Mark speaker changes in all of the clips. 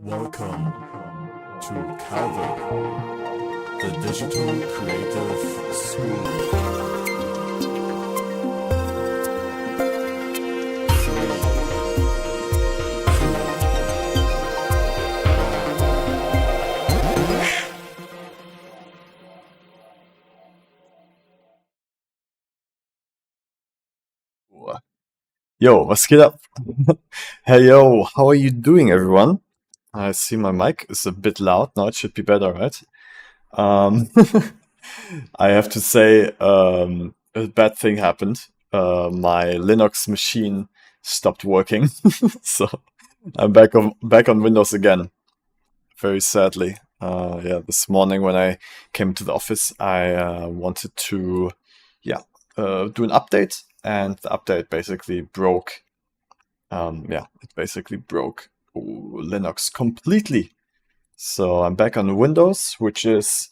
Speaker 1: Welcome to Calvin, the Digital Creative School. Yo, was geht ab? Hey yo, how are you doing, everyone? I see my mic is a bit loud now. It should be better, right? Um, I have to say, a bad thing happened. My Linux machine stopped working, so I'm back on Windows again. Very sadly. Yeah, this morning when I came to the office, I wanted to, yeah, do an update, and the update basically broke. Yeah, it basically broke Linux completely. So I'm back on Windows, which is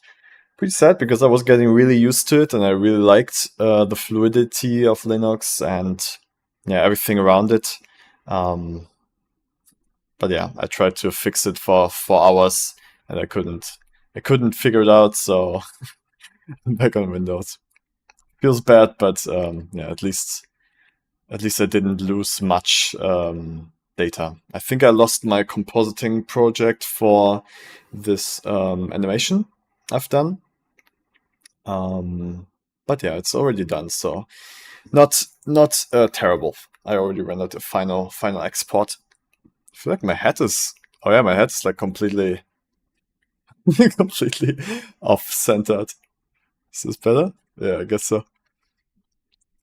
Speaker 1: pretty sad because I was getting really used to it and I really liked the fluidity of Linux and yeah, everything around it. But yeah, I tried to fix it for 4 hours and I couldn't figure it out. So I'm back on Windows. Feels bad, but yeah, at least I didn't lose much data. I think I lost my compositing project for this animation I've done. But yeah, it's already done, so not terrible. I already rendered a final export. I feel like my head is like completely completely off centered. Is this better? Yeah, I guess so.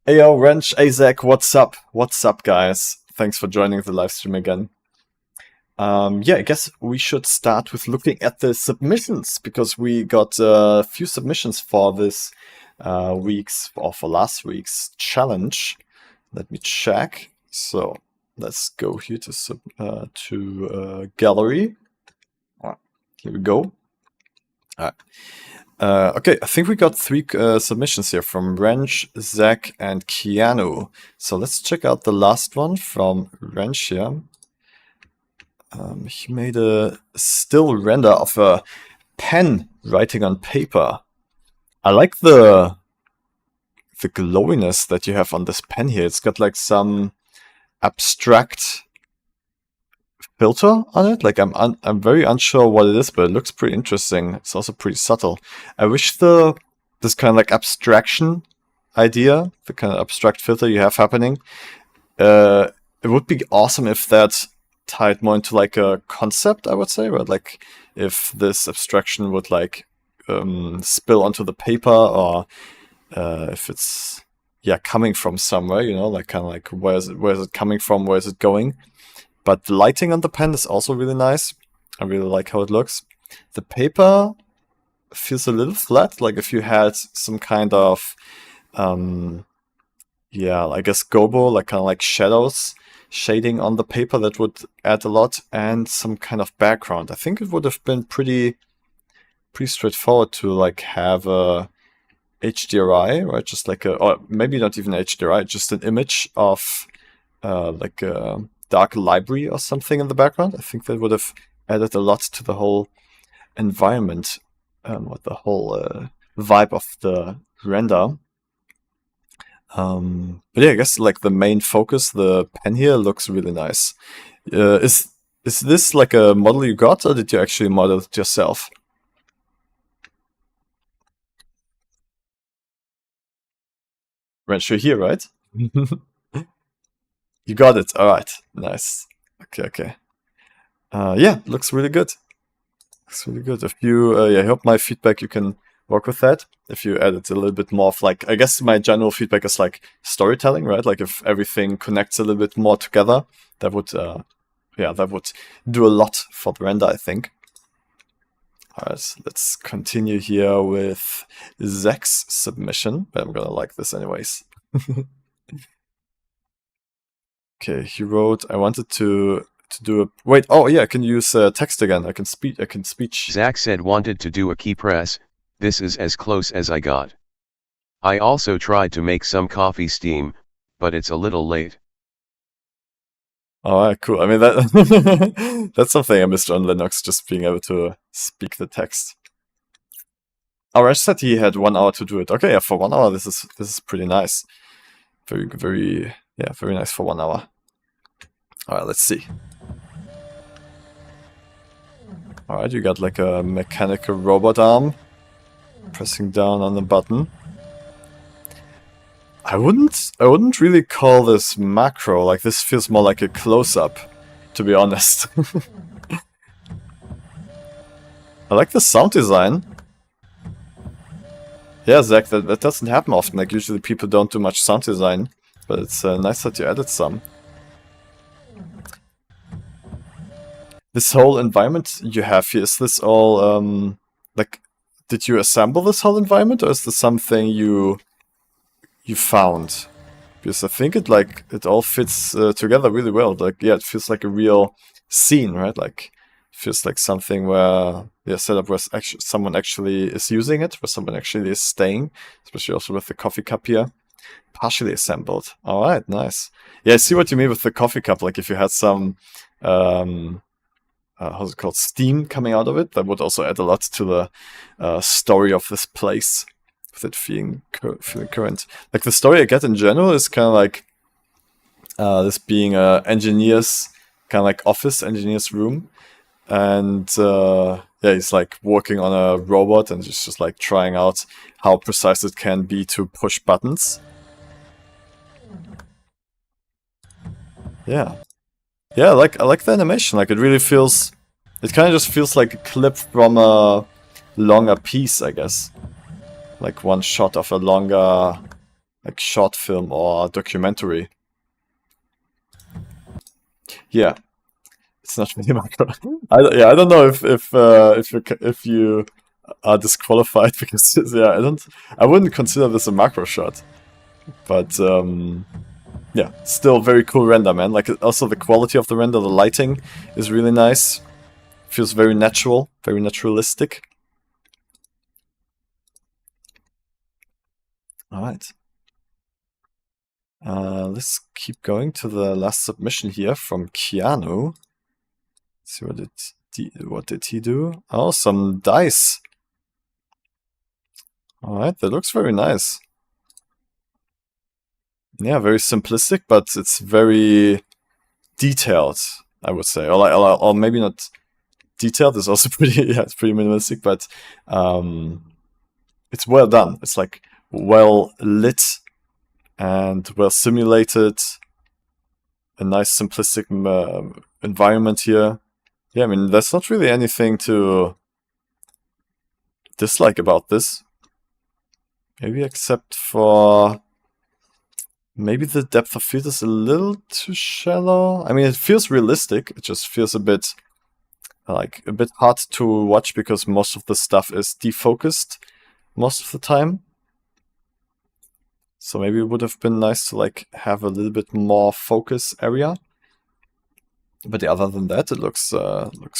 Speaker 1: Hey yo, Wrench, Azek, what's up? What's up, guys? Thanks for joining the live stream again. Yeah, I guess we should start with looking at the submissions because we got a few submissions for this week's or for last week's challenge. Let me check. So let's go here to gallery. Here we go. Okay, I think we got 3 submissions here from Wrench, Zach, and Keanu. So let's check out the last one from Wrench here. He made a still render of a pen writing on paper. I like the glowiness that you have on this pen here. It's got like some abstract filter on it. Like I'm very unsure what it is, but it looks pretty interesting. It's also pretty subtle. I wish this kind of like abstraction idea, the kind of abstract filter you have happening, it would be awesome if that tied more into like a concept, I would say, right? Like if this abstraction would like spill onto the paper, or if it's coming from somewhere, like kind of like where is it coming from, where is it going? But the lighting on the pen is also really nice. I really like how it looks. The paper feels a little flat, like if you had some kind of I guess gobo, like kind of like shadows shading on the paper, that would add a lot, and some kind of background. I think it would have been pretty straightforward to like have a HDRI, right? Just like or maybe not even HDRI, just an image of like a dark library or something in the background. I think that would have added a lot to the whole environment, or the whole vibe of the render. But yeah, I guess like the main focus, the pen here, looks really nice. Is this like a model you got, or did you actually model it yourself? Wrench, you're here, right? You got it. All right, nice. Okay. Yeah, looks really good. Looks really good. If you, I hope my feedback you can work with that. If you added a little bit more of like, I guess my general feedback is like storytelling, right? Like if everything connects a little bit more together, that would, that would do a lot for the render, I think. All right, so let's continue here with Zach's submission, but I'm gonna like this anyways. Okay, he wrote, I wanted to do a, wait, oh yeah, I can use text again. I can speech.
Speaker 2: Zach said wanted to do a key press. This is as close as I got. I also tried to make some coffee steam, but it's a little late.
Speaker 1: Alright, cool. I mean, that that's something I missed on Linux, just being able to speak the text. Arash said he had 1 hour to do it. Okay, yeah, for 1 hour, this is pretty nice. Very nice for 1 hour. Alright, let's see. Alright, you got like a mechanical robot arm pressing down on the button. I wouldn't really call this macro. Like, this feels more like a close-up, to be honest. I like the sound design. Yeah, Zach, that doesn't happen often. Like, usually people don't do much sound design, but it's nice that you added some. This whole environment you have here, is this all, like, did you assemble this whole environment, or is this something you found? Because I think it all fits together really well. Like, yeah, it feels like a real scene, right? Like, it feels like something where the setup where someone actually is using it, where someone actually is staying, especially also with the coffee cup here. Partially assembled. All right, nice. Yeah, I see what you mean with the coffee cup. Like, if you had some how's it called, steam coming out of it, that would also add a lot to the story of this place, with it feeling current. Like, the story I get in general is kind of like this being a engineer's kind of like office, engineer's room, and yeah, he's like working on a robot and just like trying out how precise it can be to push buttons. Yeah. Yeah, I like the animation. Like, it really feels, it kind of just feels like a clip from a longer piece, I guess. Like one shot of a longer, like, short film or documentary. Yeah, it's not really macro. I don't know if you are disqualified because yeah, I wouldn't consider this a macro shot, but yeah, still very cool render, man. Like, also the quality of the render, the lighting is really nice. Feels very natural, very naturalistic. Alright. Let's keep going to the last submission here from Keanu. Let's see what did he do? Oh, some dice. Alright, that looks very nice. Yeah, very simplistic, but it's very detailed, I would say. Or maybe not detailed, it's also pretty, yeah, it's pretty minimalistic, but it's well done. It's like well lit and well simulated. A nice simplistic environment here. Yeah, I mean, there's not really anything to dislike about this. Maybe except for maybe the depth of field is a little too shallow. I mean, it feels realistic. It just feels a bit hard to watch because most of the stuff is defocused most of the time. So maybe it would have been nice to like have a little bit more focus area. But yeah, other than that, it looks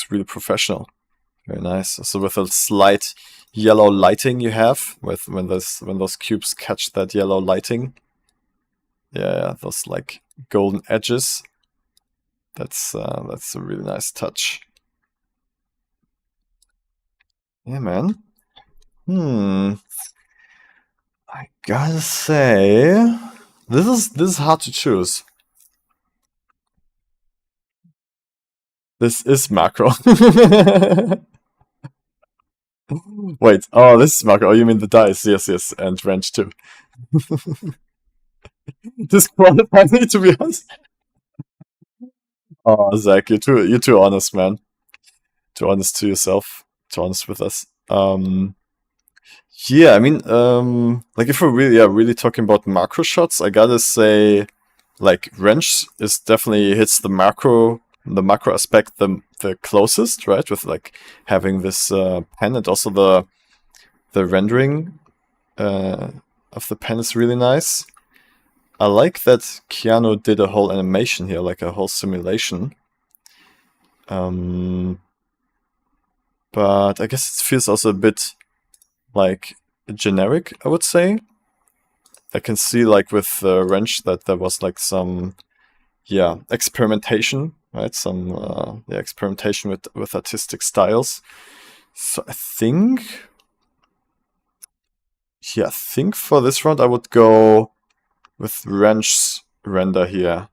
Speaker 1: really professional. Very nice. Also with a slight yellow lighting you have when those cubes catch that yellow lighting. Yeah, those like golden edges. That's a really nice touch. Yeah, man. I gotta say, this is hard to choose. This is macro. Wait, oh, this is macro. Oh, you mean the dice? Yes, and wrench too. Disqualify me, to be honest. Oh, Zach, you're too honest, man. Too honest to yourself. Too honest with us. Yeah, I mean, like, if we're really talking about macro shots, I gotta say, like, wrench is definitely hits the macro aspect the closest, right? With like having this pen, and also the rendering of the pen is really nice. I like that Keanu did a whole animation here, like a whole simulation. But I guess it feels also a bit like generic, I would say. I can see like with the wrench that there was like some yeah, experimentation, right? Some yeah, experimentation with artistic styles. So I think, yeah, I think for this round I would go with Wrench's render here.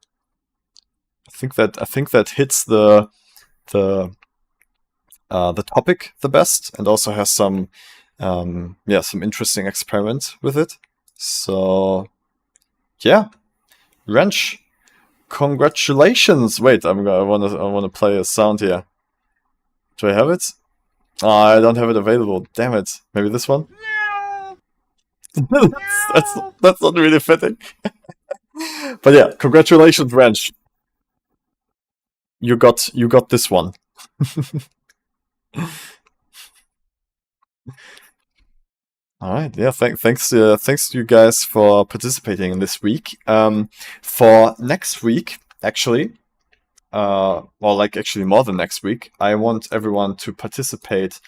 Speaker 1: I think that hits the the topic the best, and also has some yeah, some interesting experiment with it. So yeah, Wrench, congratulations! Wait, I wanna play a sound here. Do I have it? Oh, I don't have it available. Damn it! Maybe this one. That's not really fitting. But yeah, congratulations, Wrench. You got this one. All right, yeah. Thanks to you guys for participating in this week. For next week, actually, well, like actually more than next week, I want everyone to participate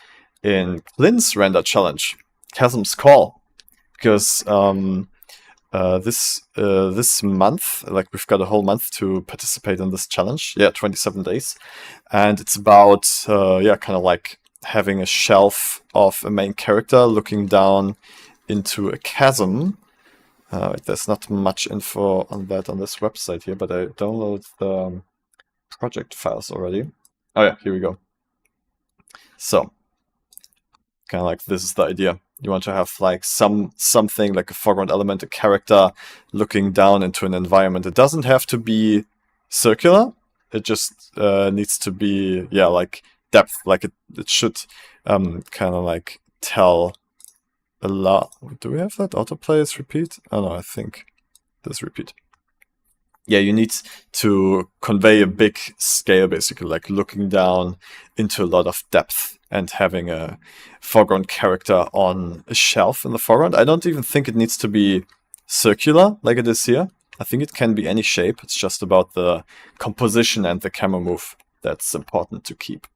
Speaker 1: in Clint's render challenge, Chasm's Call, because this month, like we've got a whole month to participate in this challenge. Yeah, 27 days, and it's about yeah, kind of like having a shelf of a main character looking down into a chasm. There's not much info on that on this website here, but I downloaded the project files already. Oh yeah, here we go. So, kind of like this is the idea. You want to have like something like a foreground element, a character looking down into an environment. It doesn't have to be circular. It just needs to be, yeah, like depth. Like it should kind of like tell a lot. Do we have that autoplay is repeat? Oh no, I think this repeat. Yeah, you need to convey a big scale, basically, like looking down into a lot of depth and having a foreground character on a shelf in the foreground. I don't even think it needs to be circular like it is here. I think it can be any shape. It's just about the composition and the camera move that's important to keep.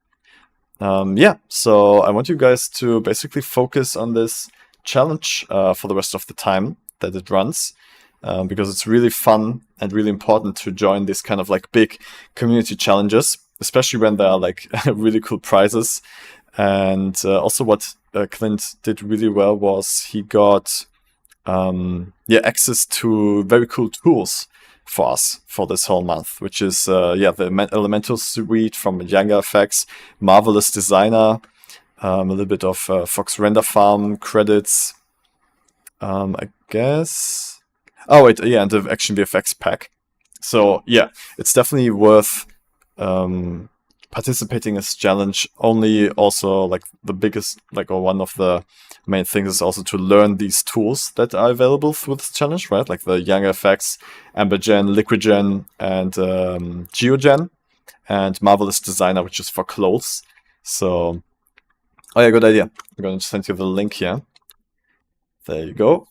Speaker 1: Yeah, so I want you guys to basically focus on this challenge for the rest of the time that it runs. Because it's really fun and really important to join these kind of like big community challenges, especially when there are like really cool prizes. And also what Clint did really well was he got yeah, access to very cool tools for us for this whole month, which is yeah, the Elemental Suite from Younger Effects, Marvelous Designer, a little bit of Fox Render Farm credits, I guess. Oh wait, yeah, and the Action VFX pack. So yeah, it's definitely worth participating in this challenge. Only also like the biggest, like, or one of the main things is also to learn these tools that are available through this challenge, right? Like the Younger Effects, Ambergen, Liquigen, and Geogen, and Marvelous Designer, which is for clothes. So, oh yeah, good idea. I'm going to send you the link here. There you go.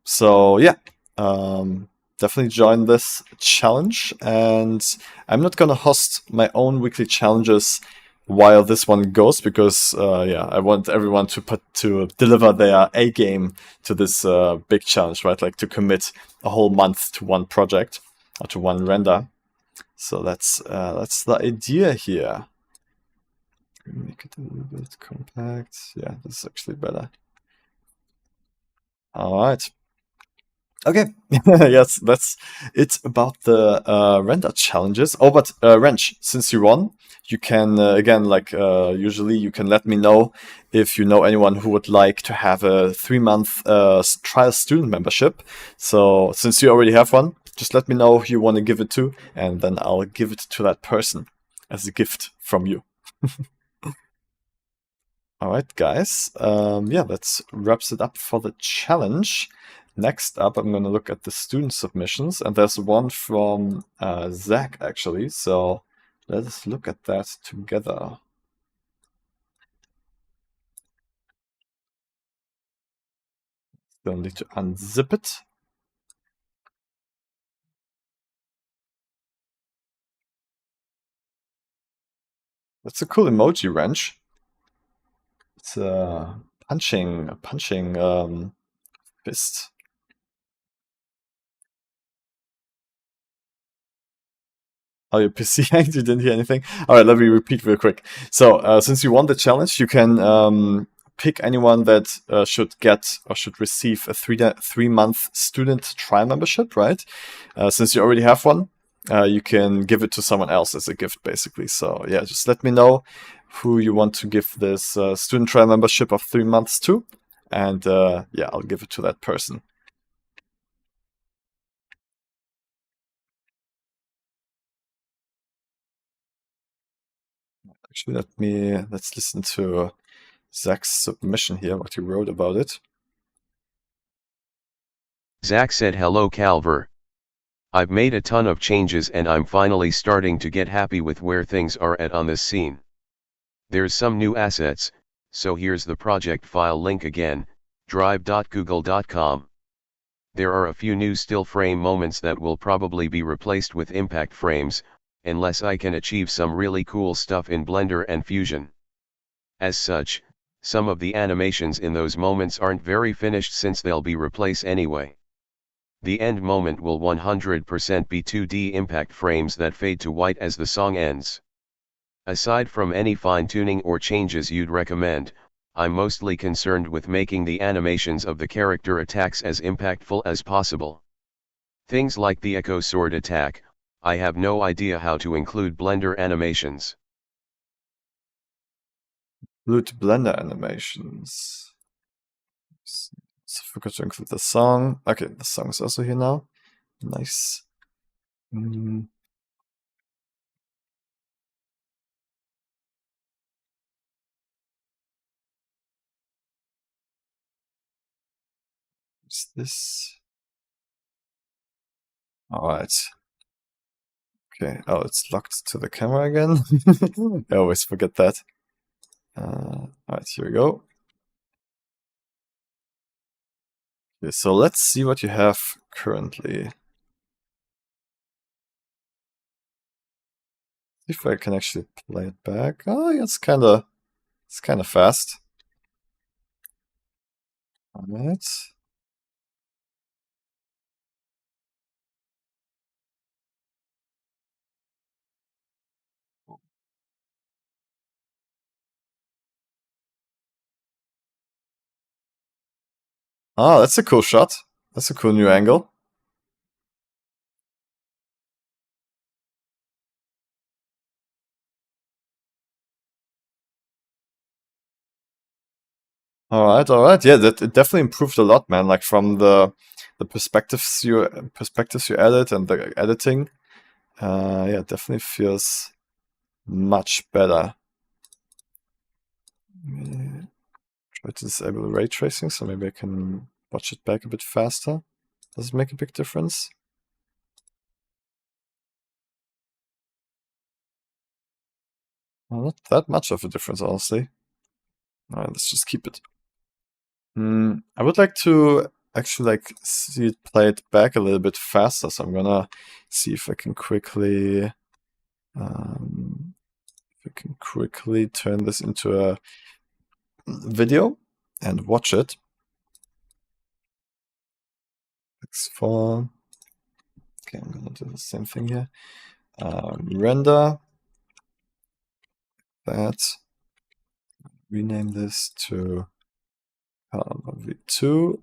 Speaker 1: So yeah, definitely join this challenge, and I'm not gonna host my own weekly challenges while this one goes because yeah, I want everyone to deliver their A game to this big challenge, right? Like to commit a whole month to one project or to one render. So that's the idea here. Make it a little bit compact. Yeah, this is actually better. All right. Okay, yes, that's it about the render challenges. Oh, but Wrench, since you won, you can again, like usually, you can let me know if you know anyone who would like to have a 3-month trial student membership. So since you already have one, just let me know who you want to give it to, and then I'll give it to that person as a gift from you. All right, guys. Yeah, that wraps it up for the challenge. Next up, I'm going to look at the student submissions, and there's one from Zach, actually. So let us look at that together. Still need to unzip it. That's a cool emoji, Wrench. It's a punching fist. Oh, your PC hanged? You didn't hear anything? All right, let me repeat real quick. So, since you won the challenge, you can pick anyone that should get or should receive a 3-month student trial membership, right? Since you already have one, you can give it to someone else as a gift, basically. So, yeah, just let me know who you want to give this student trial membership of 3 months to. And yeah, I'll give it to that person. Actually, let's listen to Zach's submission here, what he wrote about it.
Speaker 2: Zach said, "Hello Calver. I've made a ton of changes and I'm finally starting to get happy with where things are at on this scene. There's some new assets, so here's the project file link again, drive.google.com. There are a few new still frame moments that will probably be replaced with impact frames, unless I can achieve some really cool stuff in Blender and Fusion. As such, some of the animations in those moments aren't very finished since they'll be replaced anyway. The end moment will 100% be 2D impact frames that fade to white as the song ends. Aside from any fine-tuning or changes you'd recommend, I'm mostly concerned with making the animations of the character attacks as impactful as possible. Things like the Echo Sword attack, I have no idea how to include Blender animations."
Speaker 1: Include Blender animations. So I forgot to include the song. Okay, the song is also here now. Nice. What's this? Alright. Okay, oh, it's locked to the camera again. I always forget that. Alright, here we go. Okay, so let's see what you have currently. See if I can actually play it back. Oh, yeah, it's kind of fast. Alright. Oh, that's a cool shot. That's a cool new angle. All right. Yeah, that it definitely improved a lot, man. Like from the perspectives you added and the editing. Yeah, it definitely feels much better. Try to disable ray tracing, so maybe I can watch it back a bit faster. Does it make a big difference? Well, not that much of a difference, honestly. All right, let's just keep it. I would like to actually see it play it back a little bit faster, so I'm gonna see if I can quickly turn this into a video and watch it. X4. Okay, I'm gonna do the same thing here. Render that. Rename this to v2.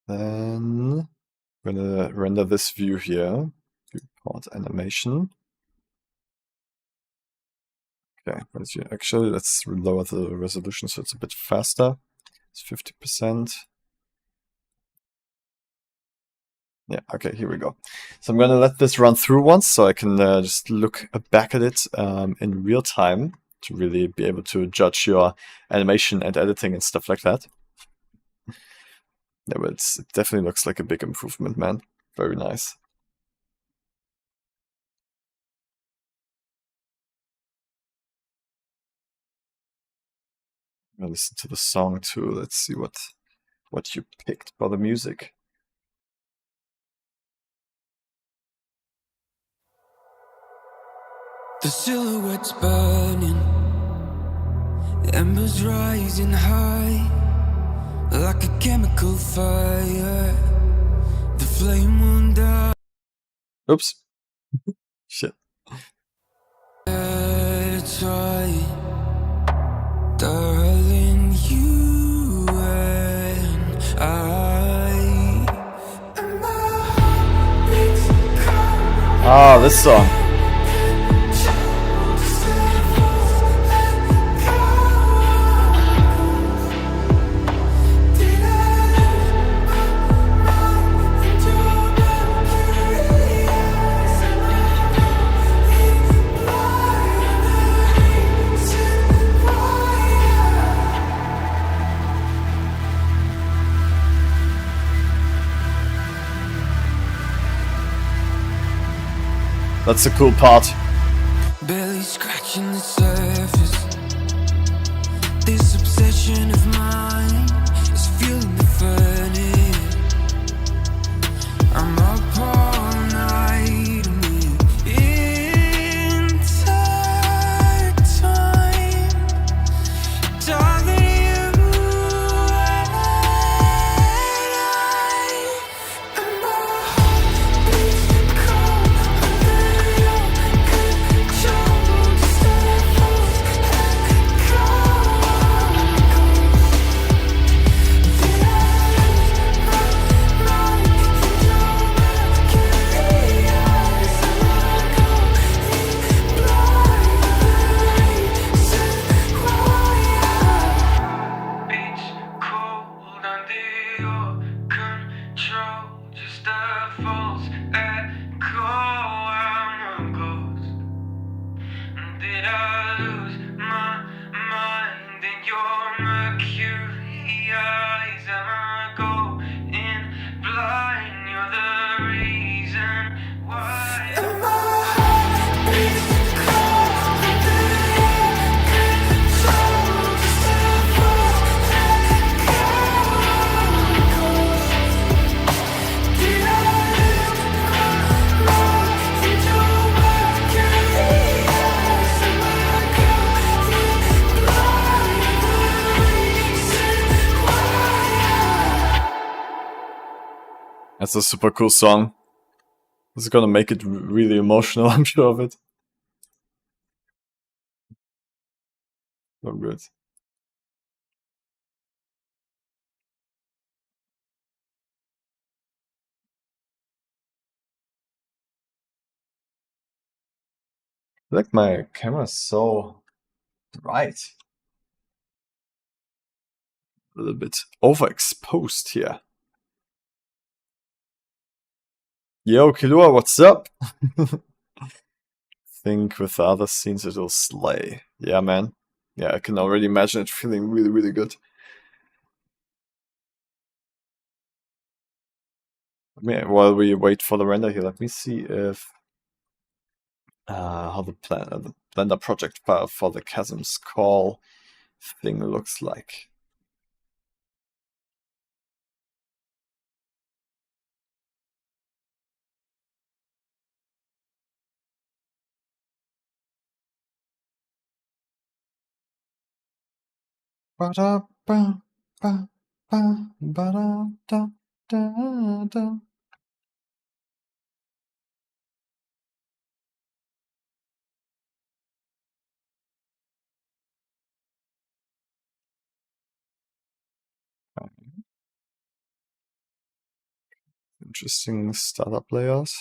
Speaker 1: Then I'm gonna render this view here. Viewport animation. Okay, actually let's lower the resolution so it's a bit faster. It's 50%. Yeah, okay, here we go. So I'm gonna let this run through once so I can just look back at it in real time to really be able to judge your animation and editing and stuff like that. Yeah, but it definitely looks like a big improvement, man. Very nice. I'm gonna listen to the song too. Let's see what you picked for the music.
Speaker 3: The silhouette's burning, embers rising high, like a chemical fire. The flame won't die.
Speaker 1: Oops. Shit.
Speaker 3: That's right, darling, you and
Speaker 1: Ah, this song. That's the cool part.
Speaker 3: barely scratching the surface. This obsession of mine is fueling the furnace. I'm up all night in time, darling.
Speaker 1: That's a super cool song. This is gonna make it really emotional, I'm sure of it. So good. I like my camera's so bright. A little bit overexposed here. Yo, Killua, what's up? Think with the other scenes it'll slay. Yeah, man. Yeah, I can already imagine it feeling really, really good. While we wait for the render here, let me see if how the Blender project file for the Chasm's Call thing looks like. Interesting startup layers.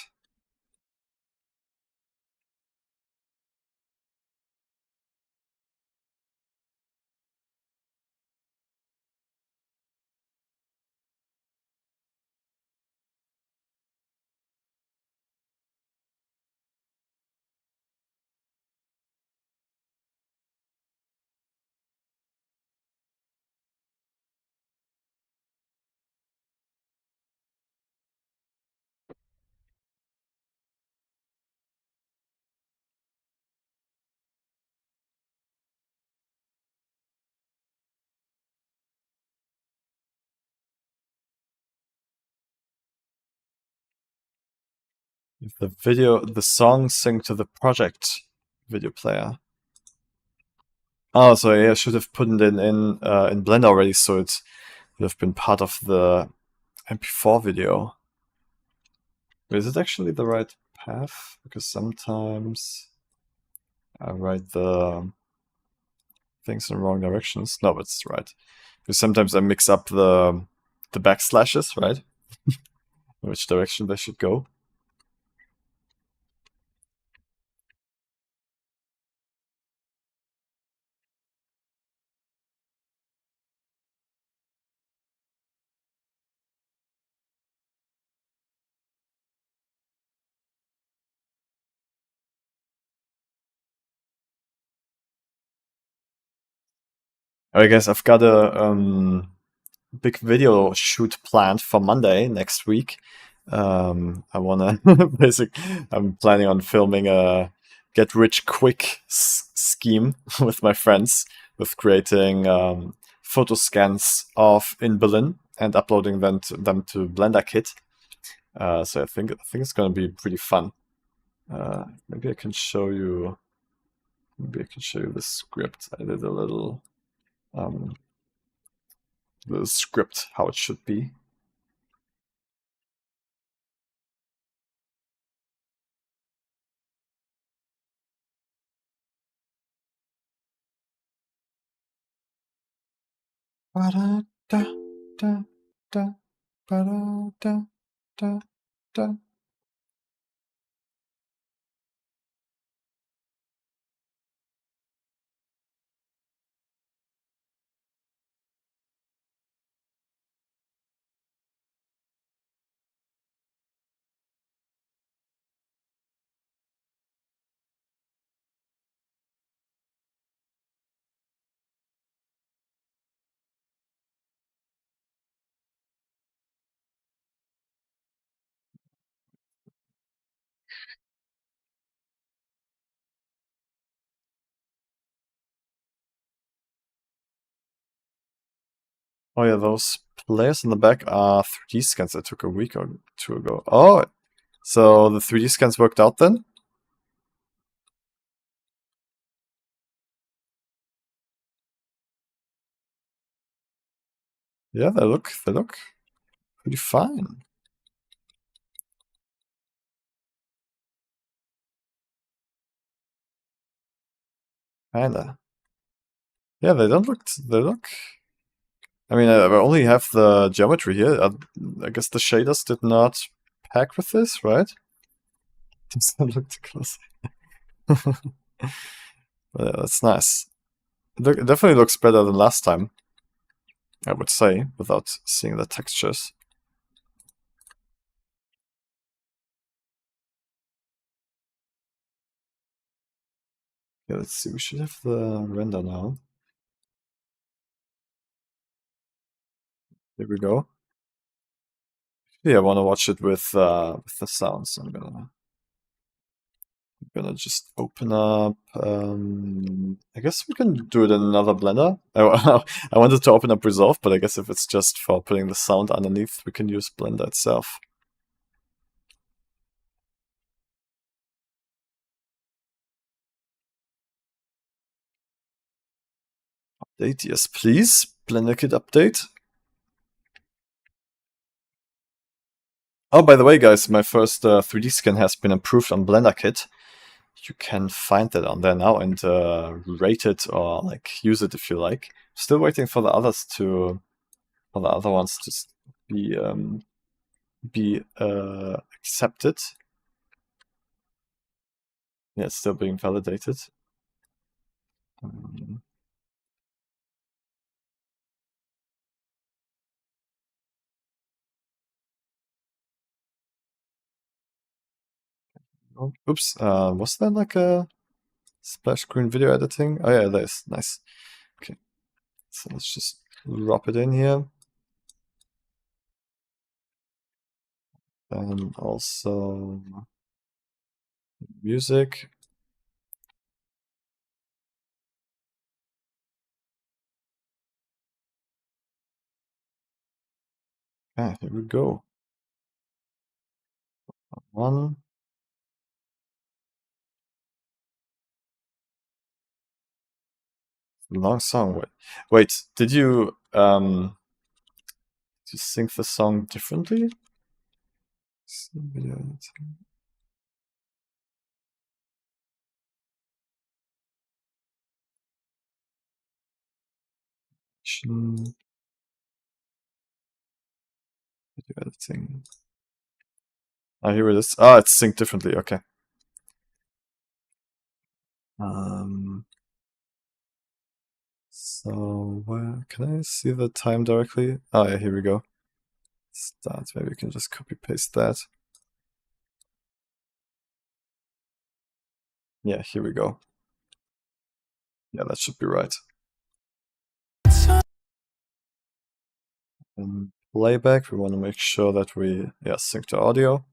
Speaker 1: If the song sync to the project video player. Oh, so yeah, I should have put it in Blender already, so it would have been part of the MP4 video. Is it actually the right path, because sometimes I write the things in the wrong directions. No, it's right. Because sometimes I mix up the backslashes, right? Which direction they should go. I guess I've got a big video shoot planned for Monday next week. I wanna I'm planning on filming a get rich quick scheme with my friends, with creating photo scans of in Berlin and uploading them to BlenderKit. So I think it's gonna be pretty fun. Maybe I can show you. Maybe I can show you the script. I did a little the script how it should be. Oh yeah, those players in the back are 3D scans I took a week or two ago. Oh, so the 3D scans worked out then? Yeah, they look pretty fine. Kinda. Yeah, they don't look. They look. I mean, I only have the geometry here. I guess the shaders did not pack with this, right? Doesn't look too close. But yeah, that's nice. It definitely looks better than last time, I would say, without seeing the textures. Yeah, let's see. We should have the render now. Here we go. Yeah, I want to watch it with the sounds. I'm gonna just open up. I guess we can do it in another Blender. I wanted to open up Resolve, but I guess if it's just for putting the sound underneath, we can use Blender itself. Update, yes, please. BlenderKit update. Oh, by the way, guys, my first 3D scan has been improved on BlenderKit. You can find that on there now and rate it or like use it if you like. Still waiting for the other ones to be accepted. Yeah, it's still being validated. Oh, oops, was there like a splash screen video editing? Oh yeah, there is. Nice. Okay, so let's just drop it in here. And also music. Ah, here we go. One. Long song. Wait, did you sync the song differently? Selection. Video editing. Oh, here it is. Oh, it's synced differently. Okay. So where can I see the time directly? Oh yeah, here we go. Start. Maybe we can just copy paste that. Yeah, here we go. Yeah, that should be right. And playback, we want to make sure that we sync the audio.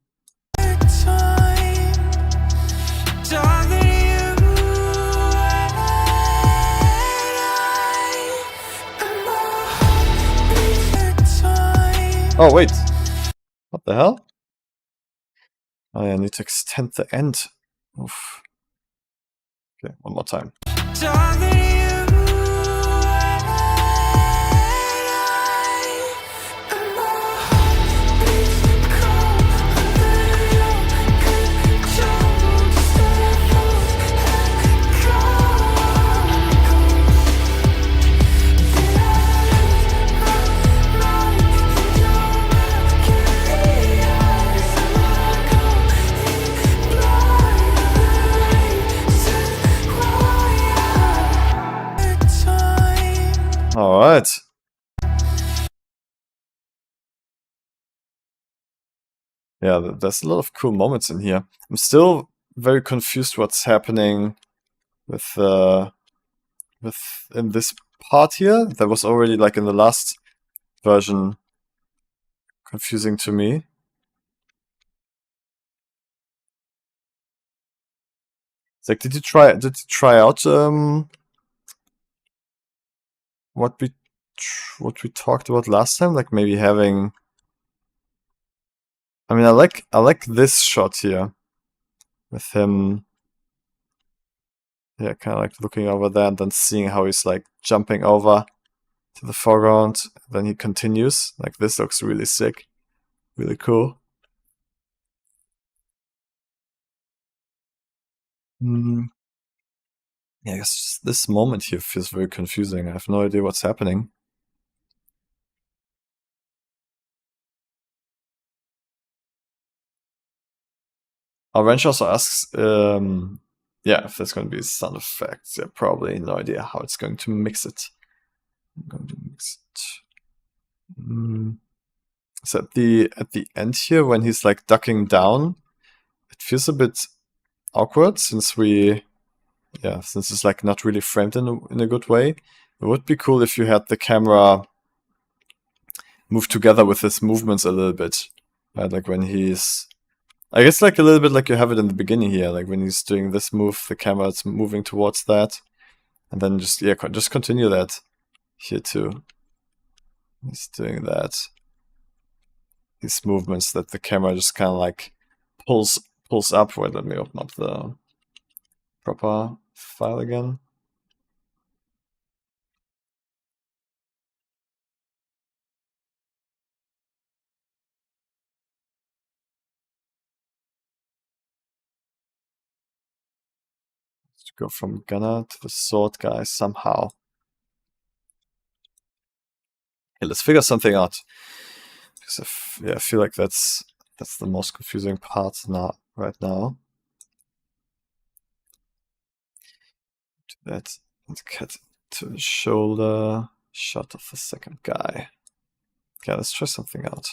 Speaker 1: Oh wait, what the hell? Oh yeah, I need to extend the end. Oof. Okay, one more time. All right. Yeah, there's a lot of cool moments in here. I'm still very confused what's happening with in this part here. That was already like in the last version confusing to me. It's like, did you try out what we talked about last time? Like maybe having. I mean, I like this shot here with him. Yeah, kind of like looking over there and then seeing how he's like jumping over to the foreground. Then he continues. Like this looks really sick, really cool. Yeah, I guess this moment here feels very confusing. I have no idea what's happening. Our Wrench also asks, yeah, if there's going to be sound effects. Yeah, probably. No idea how it's going to mix it. I'm going to mix it. So at the end here, when he's like ducking down, it feels a bit awkward since it's like not really framed in a good way. It would be cool if you had the camera move together with his movements a little bit, right? Like when he's, I guess like a little bit like you have it in the beginning here, like when he's doing this move, the camera is moving towards that, and then just continue that here too. He's doing that. These movements that the camera just kind of like pulls up. Wait, let me open up the proper file again. Let's go from gunner to the sword guy somehow. Okay, let's figure something out. Because I feel like that's the most confusing part right now. Do that and cut to the shoulder. Shot of the second guy. Okay, let's try something out.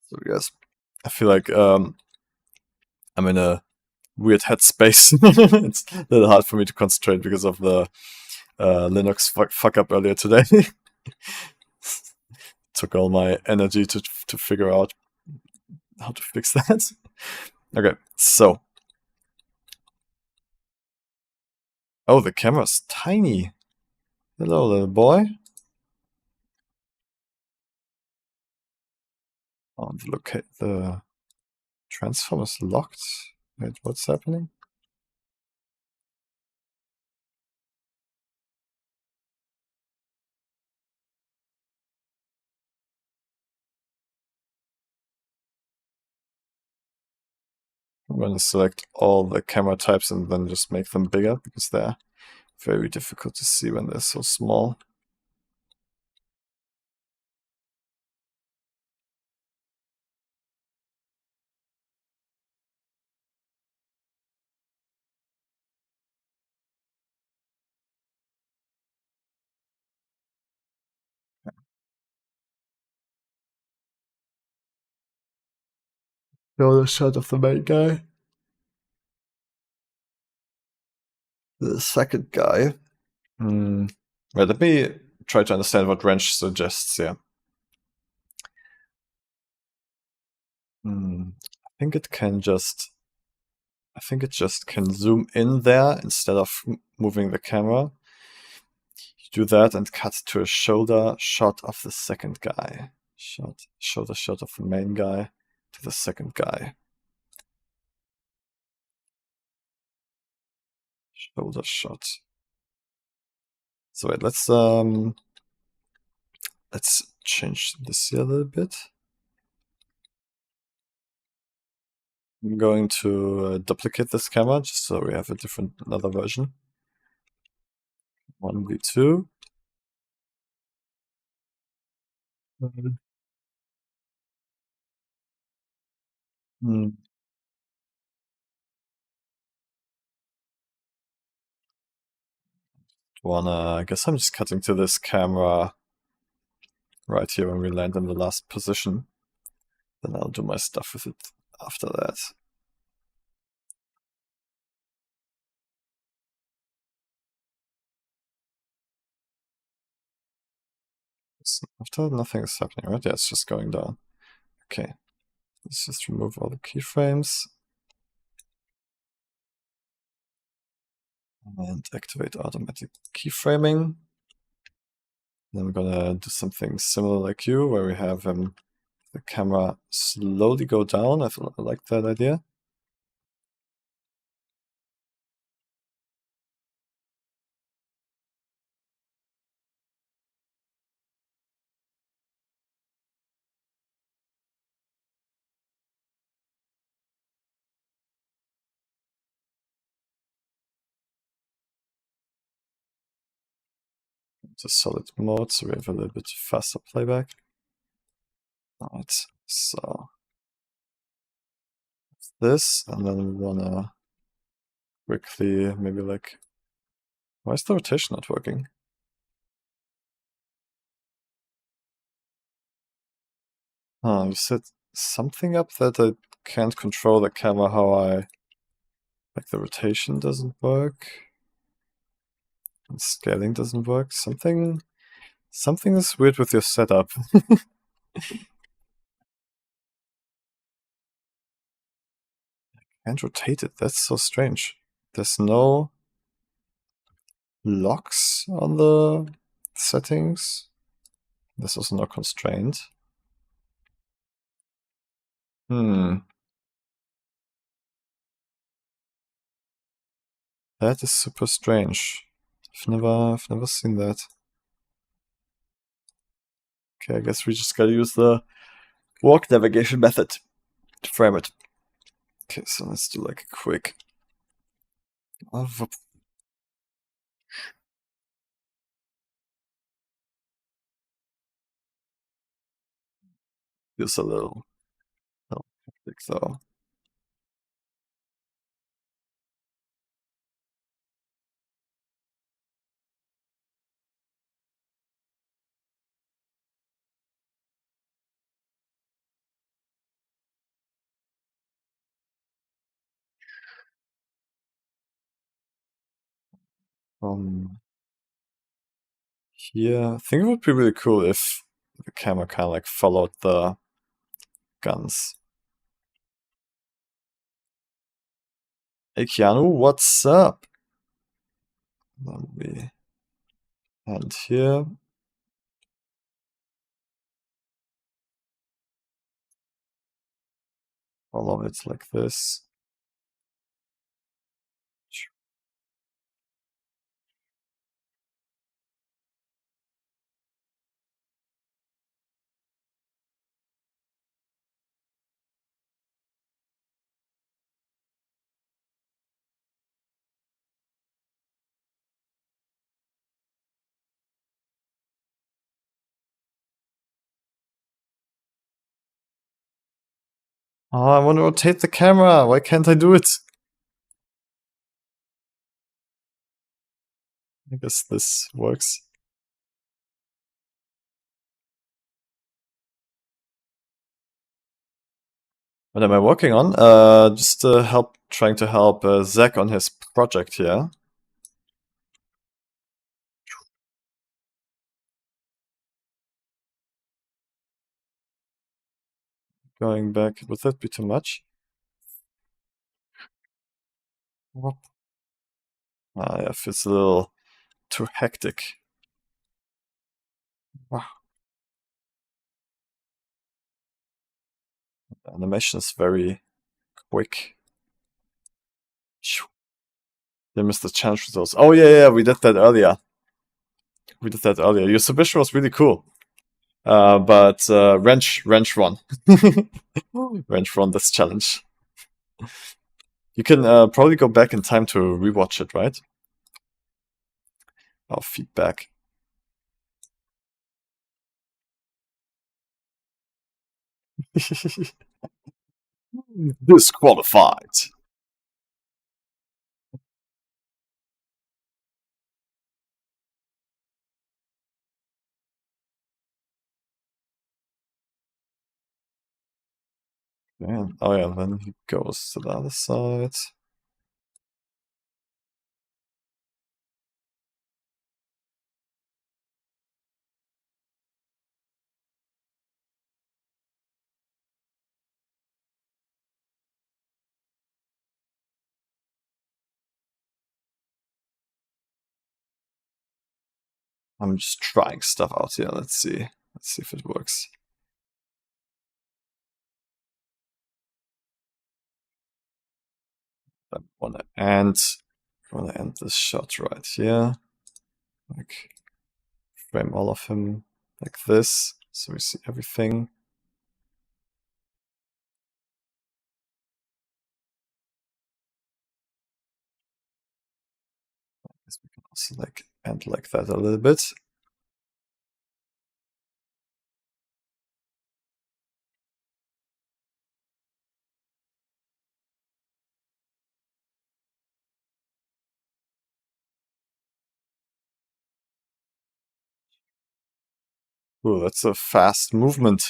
Speaker 1: So guys, I feel like I'm in a weird headspace. It's a little hard for me to concentrate because of the Linux fuck up earlier today. Took all my energy to figure out how to fix that. Okay, so. Oh, the camera's tiny. Hello, little boy. Oh, the transform is locked. Wait, what's happening? going to select all the camera types and then just make them bigger because they're very difficult to see when they're so small. Show the shot of the main guy. The second guy. Right, let me try to understand what Wrench suggests here. I think it just can zoom in there instead of moving the camera. You do that and cut to a shoulder shot of the second guy. Shoulder shot of the main guy to the second guy. Shoulder shot. So wait, let's change this here a little bit. I'm going to duplicate this camera just so we have another version. 1v2. I guess I'm just cutting to this camera right here when we land in the last position. Then I'll do my stuff with it after that. So after nothing is happening, right? Yeah, it's just going down. Okay, let's just remove all the keyframes. And activate automatic keyframing. Then we're gonna do something similar like you, where we have the camera slowly go down. I like that idea. To solid mode, so we have a little bit faster playback. Alright, so this, and then we wanna quickly maybe like, why is the rotation not working? You set something up that I can't control the camera how like the rotation doesn't work. And scaling doesn't work. Something is weird with your setup. Can't rotate it. That's so strange. There's no locks on the settings. There's also no constraint. That is super strange. I've never seen that. Okay, I guess we just gotta use the walk navigation method to frame it. Okay, so let's do like a quick. Feels a little hectic though. Here, I think it would be really cool if the camera kind of like followed the guns. Hey Keanu, what's up? Then we end here. Follow it like this. Oh, I want to rotate the camera. Why can't I do it? I guess this works. What am I working on? Just trying to help Zach on his project here. Going back, would that be too much? Yeah, feels a little too hectic. Wow. The animation is very quick. They missed the challenge results. Oh yeah, we did that earlier. Your submission was really cool. But Wrench won. Wrench won this challenge. You can probably go back in time to rewatch it, right? Oh, feedback. Disqualified. Man. Oh yeah, then he goes to the other side. I'm just trying stuff out here. Let's see. Let's see if it works. I wanna end this shot right here. Like frame all of him like this, so we see everything. I guess we can also like end like that a little bit. Ooh, that's a fast movement.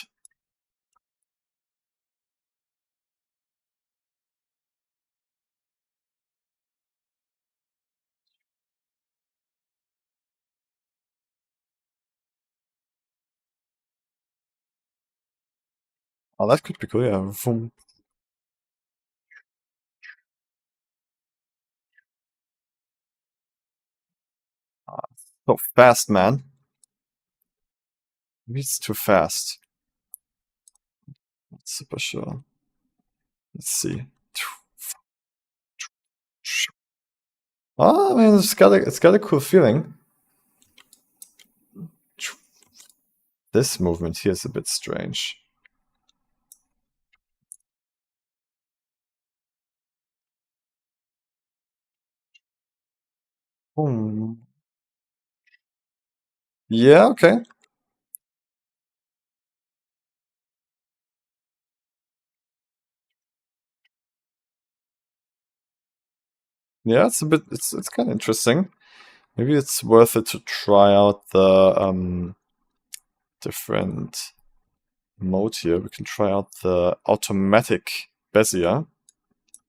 Speaker 1: Oh, that could be cool, yeah. Vroom. So fast, man. Maybe it's too fast. Not super sure. Let's see. Oh, I mean, it's got a cool feeling. This movement here is a bit strange. Boom. Yeah, okay. Yeah, it's kind of interesting. Maybe it's worth it to try out the different mode here. We can try out the automatic Bezier.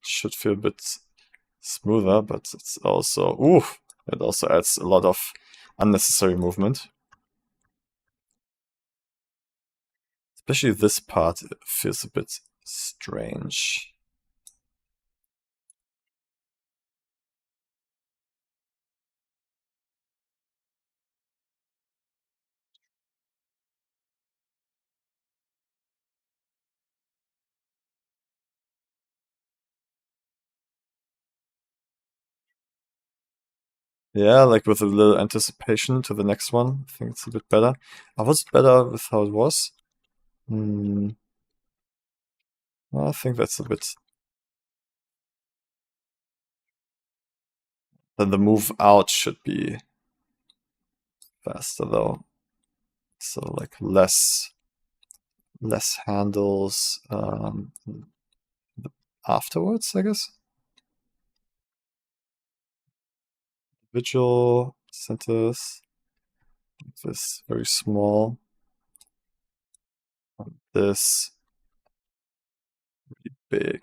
Speaker 1: Should feel a bit smoother, but it's also it also adds a lot of unnecessary movement. Especially this part feels a bit strange. Yeah, like with a little anticipation to the next one. I think it's a bit better. Was it better with how it was? I think that's a bit... Then the move out should be faster though. So like less handles. afterwards, I guess. Individual centers. This very small. This really big.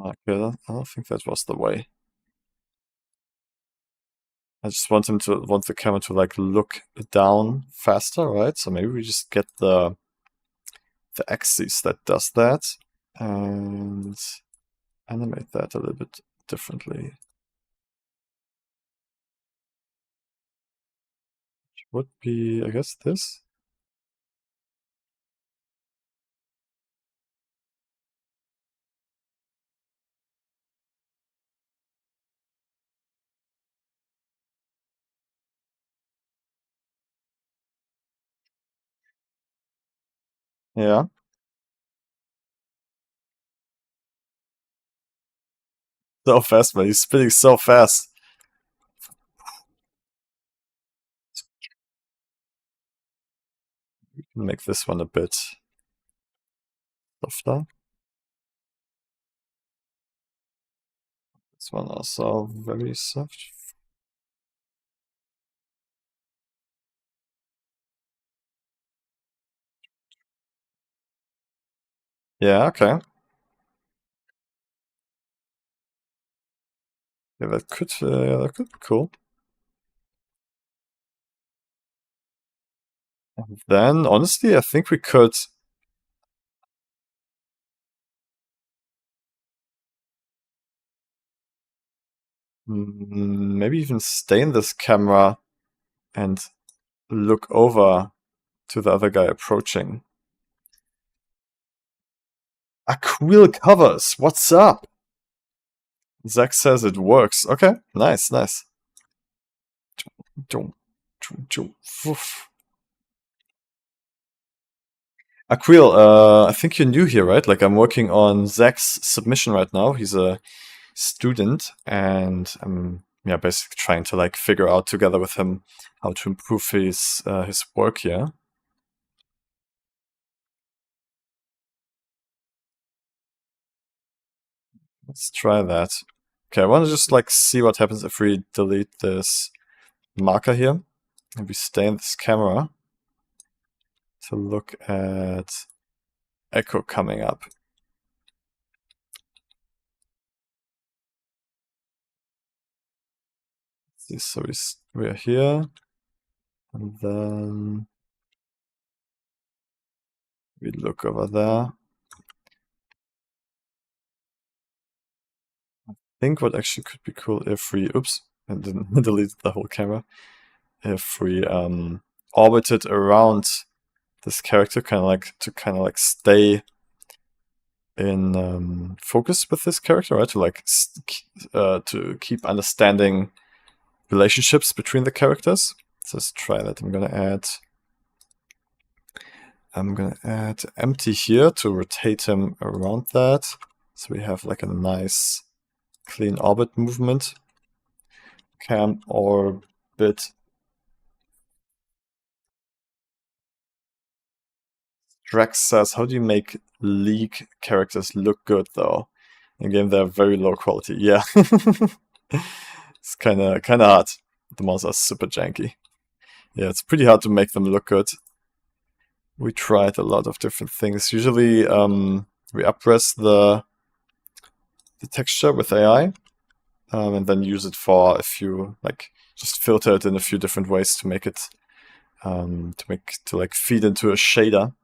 Speaker 1: Okay, I don't think that was the way. I just want the camera to like look down faster, right? So maybe we just get the axis that does that and animate that a little bit differently. Which would be, I guess, this. Yeah. So fast, man. He's spinning so fast. We can make this one a bit softer. This one also very soft. Yeah, okay. Yeah, that could be cool. And then, honestly, I think we could maybe even stay in this camera and look over to the other guy approaching. Aquil covers, what's up? Zach says it works. Okay, nice, nice. Aquil, I think you're new here, right? Like I'm working on Zach's submission right now. He's a student, and I'm basically trying to like figure out together with him how to improve his work here. Let's try that. Okay, I want to just like see what happens if we delete this marker here and we stay in this camera to look at echo coming up. So we're here, and then we look over there. I think what actually could be cool if we, oops, I didn't delete the whole camera. If we orbited around this character, kind of like stay in focus with this character, right? To like to keep understanding relationships between the characters. So let's try that. I'm gonna add empty here to rotate him around that. So we have like a nice clean orbit movement. Cam orbit. Drax says, how do you make League characters look good though? In game they're very low quality. Yeah. It's kinda hard. The models are super janky. Yeah, it's pretty hard to make them look good. We tried a lot of different things. Usually we upres the texture with AI and then use it for a few, like just filter it in a few different ways to make it to like feed into a shader.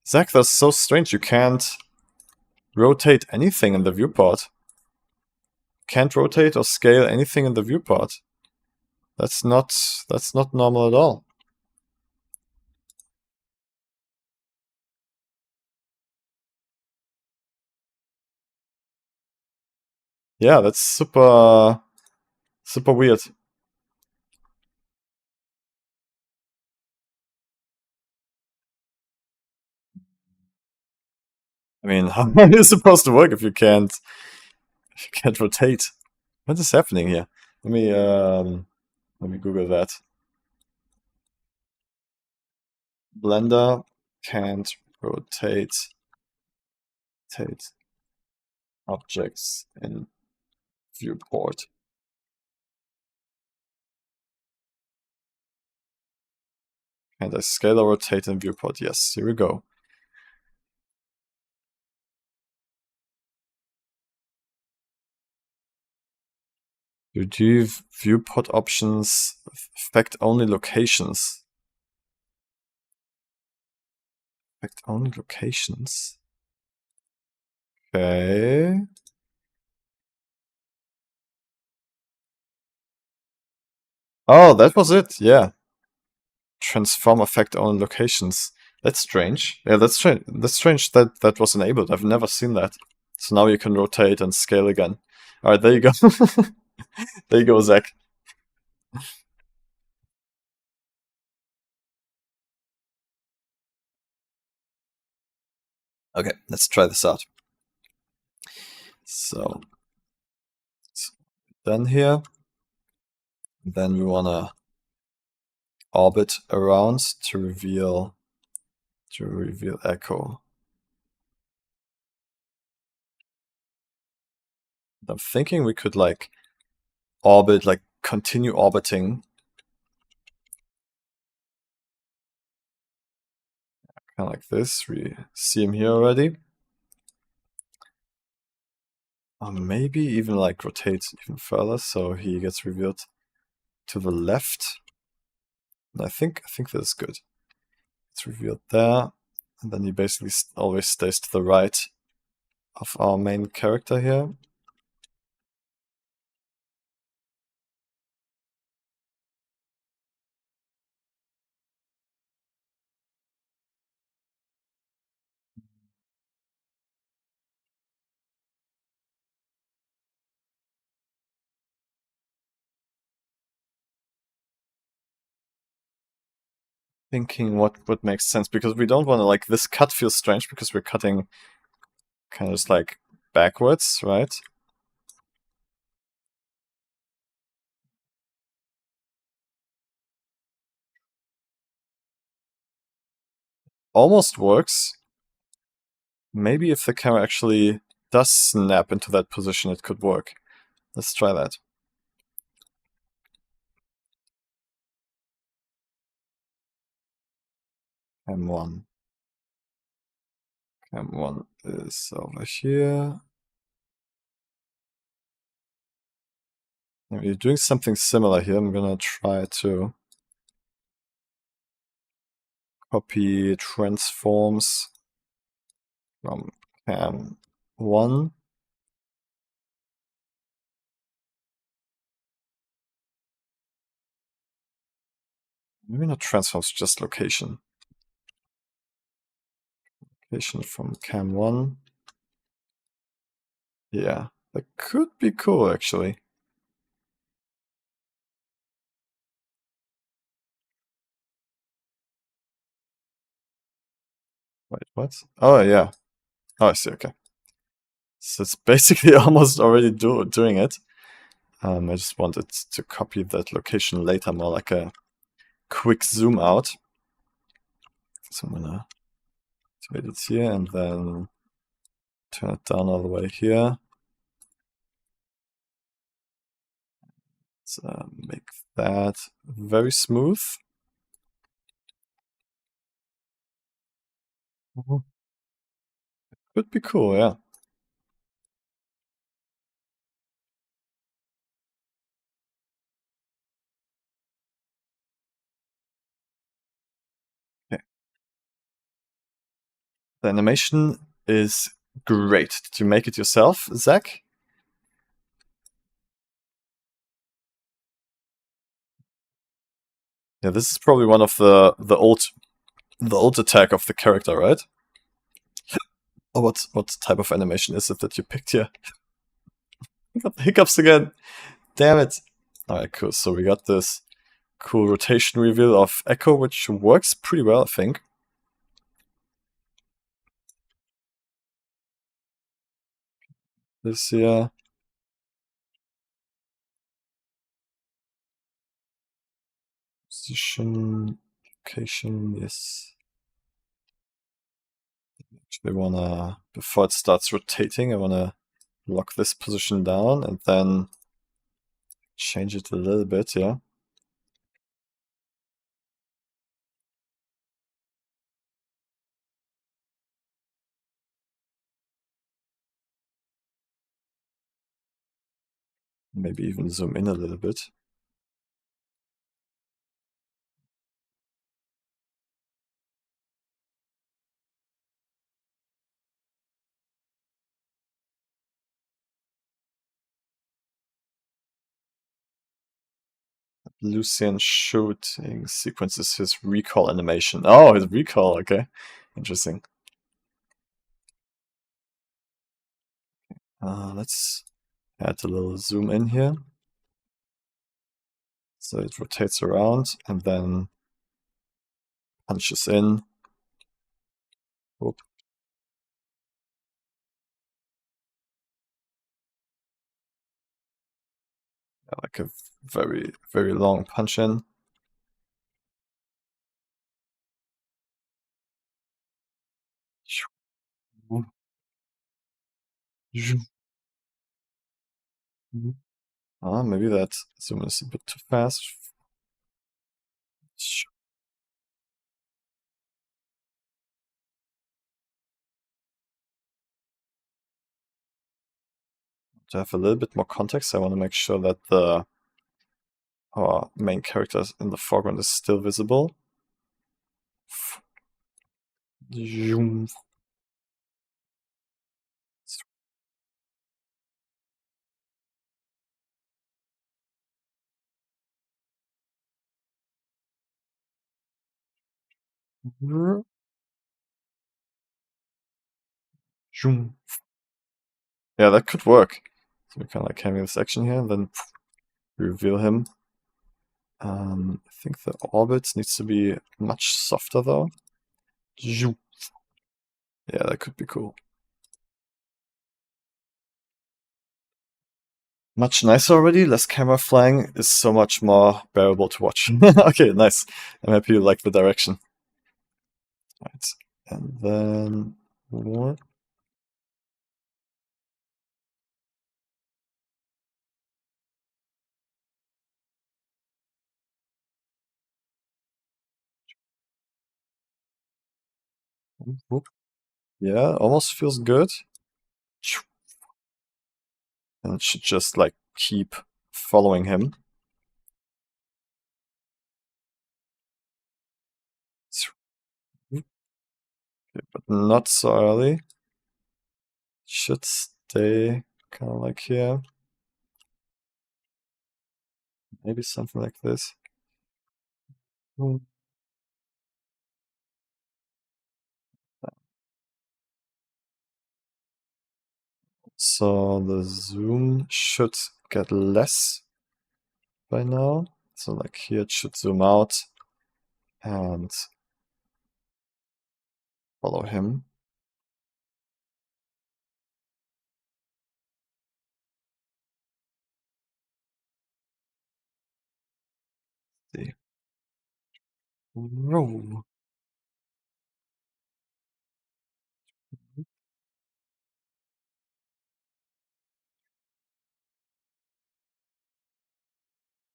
Speaker 1: Zach, that's so strange. You can't rotate anything in the viewport. Can't rotate or scale anything in the viewport. That's not normal at all. Yeah, that's super weird. I mean, how is it supposed to work if you can't You can't rotate. What is happening here? Let me Google that. Blender can't rotate objects in viewport. And I scale or rotate in viewport. Yes, here we go. Retrieve viewport options, affect only locations. Affect only locations. Okay. Oh, that was it. Yeah. Transform affect only locations. That's strange. Yeah, that's strange. That's strange that that was enabled. I've never seen that. So now you can rotate and scale again. All right, there you go. There you go, Zach. Okay, let's try this out. So, it's done here. Then we wanna orbit around to reveal echo. I'm thinking we could like orbit, like continue orbiting. Kind of like this. We see him here already. Or maybe even like rotate even further so he gets revealed to the left. And I think that's good. It's revealed there, and then he basically always stays to the right of our main character here. Thinking what would make sense, because we don't want to, like, this cut feels strange because we're cutting kind of just like backwards, right? Almost works. Maybe if the camera actually does snap into that position, it could work. Let's try that. M1. M1 is over here. And we're doing something similar here. I'm gonna try to copy transforms from Cam1. Maybe not transforms, just location. Location from Cam1. Yeah, that could be cool actually. Wait, what? Oh yeah. Oh, I see, okay. So it's basically almost already doing it. I just wanted to copy that location later, more like a quick zoom out. So I'm gonna wait it here and then turn it down all the way here. Let's make that very smooth. Could be cool, yeah. Okay. The animation is great. Did you make it yourself, Zach? Yeah, this is probably one of the old attack of the character, right? Oh, what type of animation is it that you picked here? I got the hiccups again. Damn it. Alright, cool. So we got this cool rotation reveal of Echo, which works pretty well, I think. This here. Position, location, yes. Actually wanna, before it starts rotating, I wanna lock this position down and then change it a little bit, yeah. Maybe even zoom in a little bit. Lucian shooting sequences his recall animation. Oh, his recall, okay. Interesting. Let's add a little zoom in here. So it rotates around and then punches in. Whoop. Yeah, like a very, very long punch in. Maybe that zoom is a bit too fast. To have a little bit more context, I want to make sure that our main character in the foreground is still visible. Yeah, that could work. So we kind of like having this action here, and then reveal him. I think the orbit needs to be much softer though. Yeah, that could be cool. Much nicer already. Less camera flying is so much more bearable to watch. Okay, nice. I'm happy you like the direction. Right, and then more. Whoop. Yeah, almost feels good. And it should just like keep following him. Okay, but not so early. Should stay kind of like here. Maybe something like this. So the zoom should get less by now. So like here it should zoom out and follow him. See. Whoa.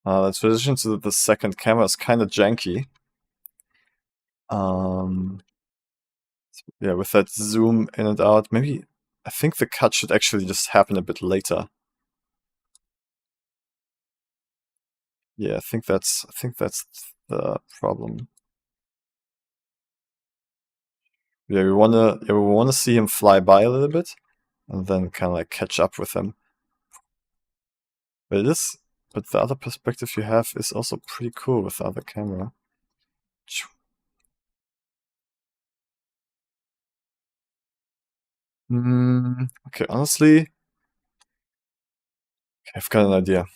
Speaker 1: The transition to the second camera is kind of janky. Yeah, with that zoom in and out, maybe I think the cut should actually just happen a bit later. Yeah, I think that's the problem. Yeah, we wanna see him fly by a little bit, and then kind of like catch up with him. But the other perspective you have is also pretty cool with the other camera. Okay, honestly, I've got an idea.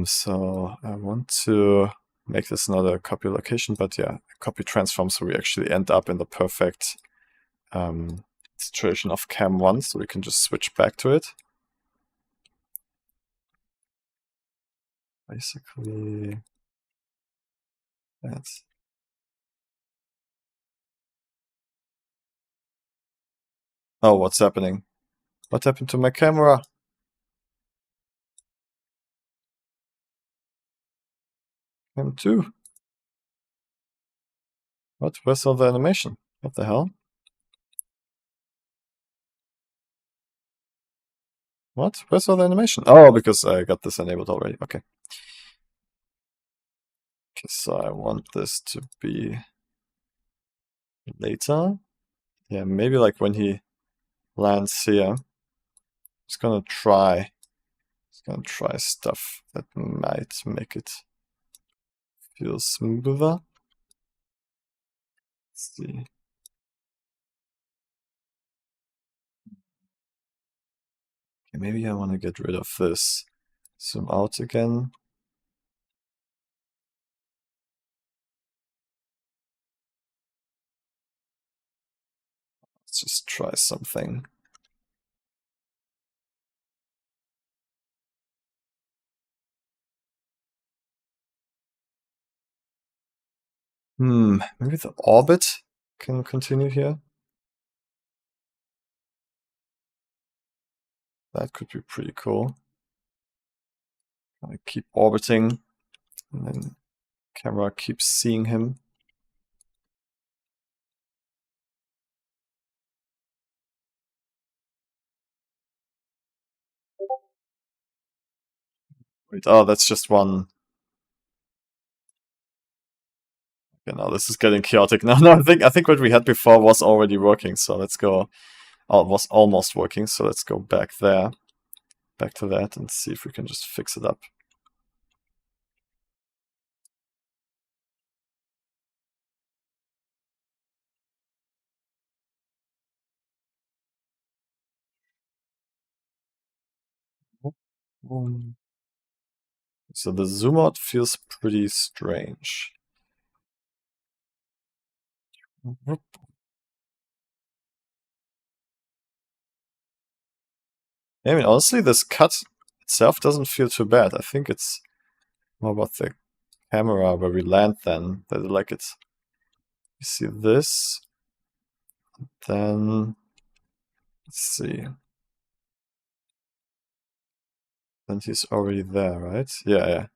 Speaker 1: So I want to make this not a copy location, but yeah, a copy transform, so we actually end up in the perfect situation of cam 1, so we can just switch back to it. Basically, That's... Oh, what's happening? What happened to my camera? Cam 2. What? Where's all the animation? What the hell? What? Where's all the animation? Oh, because I got this enabled already. Okay. Okay, so I want this to be later. Yeah, maybe like when he lands here. It's gonna try stuff that might make it feel smoother. Let's see. Okay, maybe I want to get rid of this. Zoom out again. Let's just try something. Maybe the orbit can continue here. That could be pretty cool. I keep orbiting, and then camera keeps seeing him. Wait, oh, that's just one. Okay, now this is getting chaotic. No, I think what we had before was already working. So let's go. Oh, it was almost working. So let's go back there, back to that, and see if we can just fix it up. So the zoom out feels pretty strange. I mean, honestly, this cut itself doesn't feel too bad. I think it's more about the camera where we land then. That like it's... You see this? Then... Let's see. Then he's already there, right? Yeah.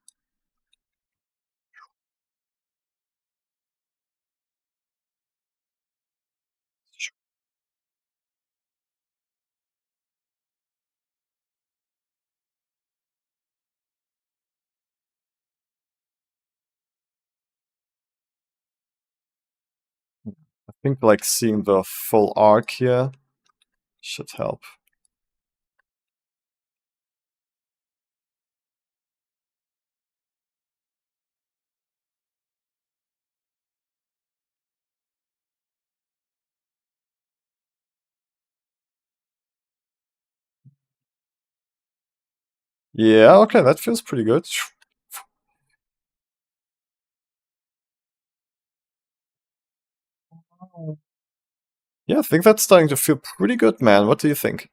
Speaker 1: I think like seeing the full arc here should help. Yeah, okay, that feels pretty good. Yeah, I think that's starting to feel pretty good, man. What do you think?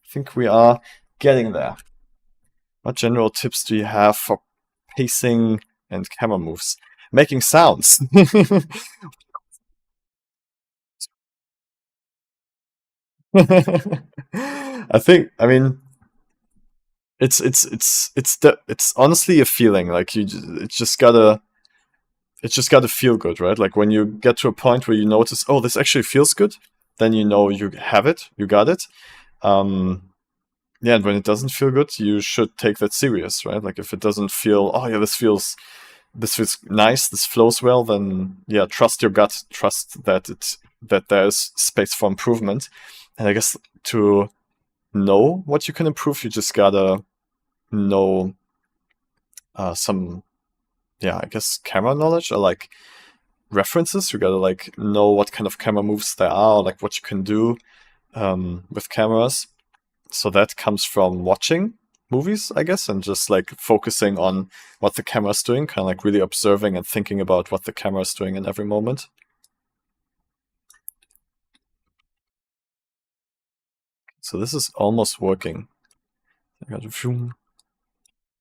Speaker 1: I think we are getting there. What general tips do you have for pacing and camera moves? Making sounds. I mean, it's honestly a feeling. Like it's just gotta feel good, right? Like when you get to a point where you notice, oh, this actually feels good, then you know you have it, you got it. Yeah, and when it doesn't feel good, you should take that serious, right? Like if it doesn't feel, oh yeah, this feels nice, this flows well, then yeah, trust your gut, trust that there's space for improvement. And I guess to know what you can improve, you just gotta know some, yeah, I guess camera knowledge or like references. You gotta like know what kind of camera moves there are, or like what you can do with cameras. So that comes from watching movies, I guess, and just like focusing on what the camera's doing, kind of like really observing and thinking about what the camera's doing in every moment. So this is almost working.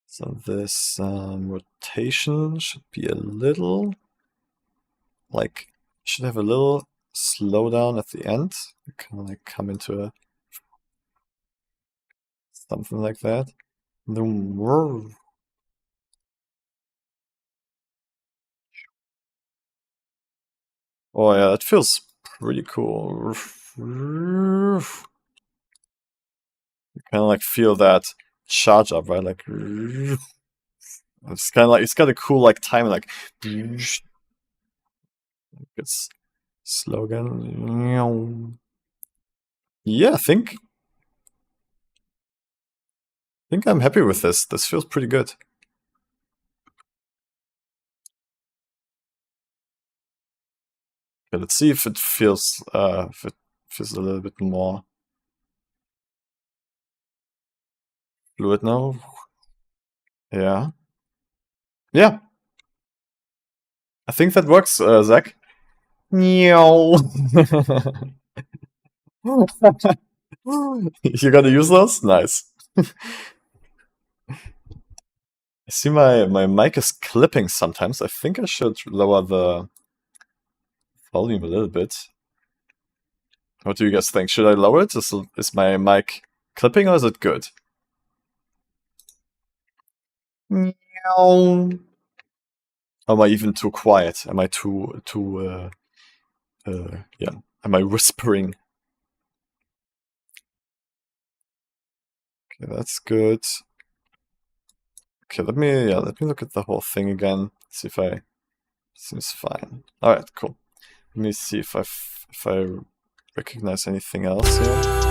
Speaker 1: So this rotation should be a little like should have a little slowdown at the end. Kind of like come into a something like that. Oh yeah, that feels pretty cool. You kind of like feel that charge up, right? Like it's kind of like it's got a cool like time, like it's slogan. Yeah, I think I'm happy with this. This feels pretty good. Okay, let's see if it feels a little bit more fluid now. Yeah. Yeah. I think that works, Zach. Meow. You're gonna use those? Nice. I see my mic is clipping sometimes. I think I should lower the volume a little bit. What do you guys think? Should I lower it? Is my mic clipping or is it good? Meow. Am I even too quiet? Am I too yeah? Am I whispering? Okay, that's good. Okay, let me look at the whole thing again. See if I seems fine. All right, cool. Let me see if I recognize anything else here.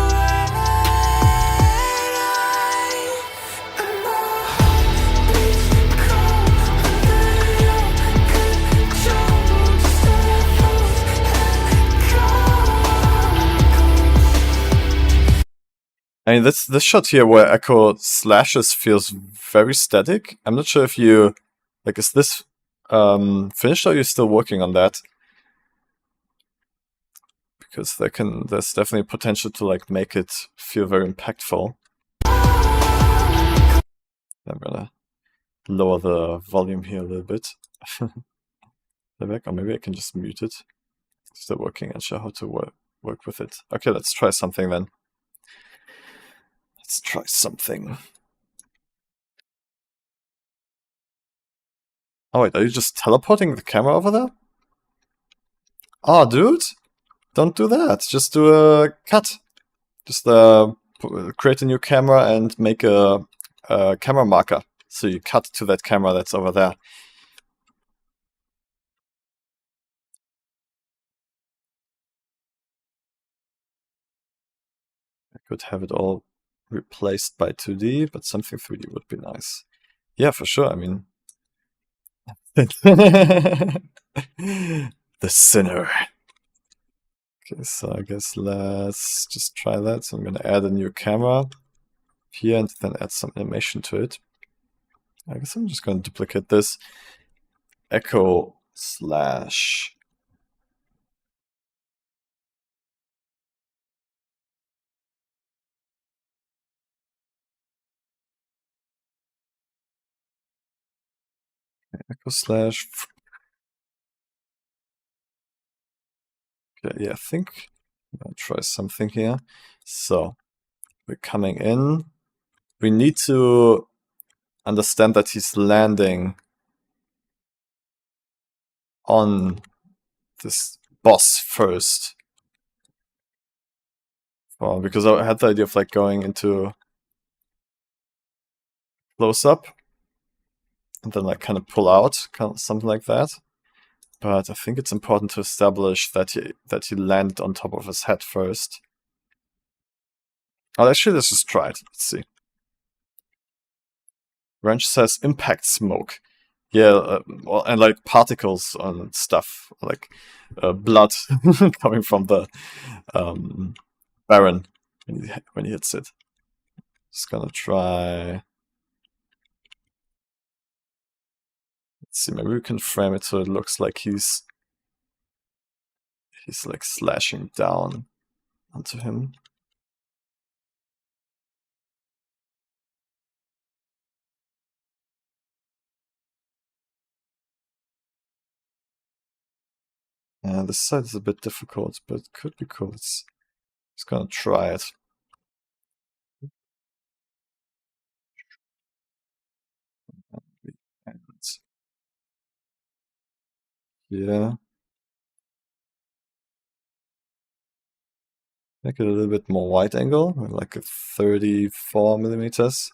Speaker 1: I mean, this shot here where Echo slashes feels very static. I'm not sure if you like. Is this finished or are you still working on that? Because there's definitely potential to like make it feel very impactful. I'm gonna lower the volume here a little bit. Or maybe I can just mute it. Still working and show how to work with it. Okay, let's try something then. Let's try something. Oh wait, are you just teleporting the camera over there? Oh, dude, don't do that. Just do a cut. Just create a new camera and make a camera marker. So you cut to that camera that's over there. I could have it all replaced by 2D, but something 3D would be nice. Yeah, for sure. I mean, the sinner. Okay, so I guess let's just try that. So I'm going to add a new camera here and then add some animation to it. I guess I'm just going to duplicate this. Echo slash. Echo slash. Okay, yeah, I think I'll try something here. So we're coming in. We need to understand that he's landing on this boss first. Well, because I had the idea of like going into close up and then like kind of pull out, something like that. But I think it's important to establish that he landed on top of his head first. Oh, actually, let's just try it. Let's see. Wrench says impact smoke. Yeah, well, and like particles and stuff, like blood coming from the Baron when he hits it. Just gonna try. Let's see, maybe we can frame it so it looks like he's like slashing down onto him. This side is a bit difficult, but it could be cool. It's gonna try it. And yeah. Make it a little bit more wide angle, like a 34 millimeters.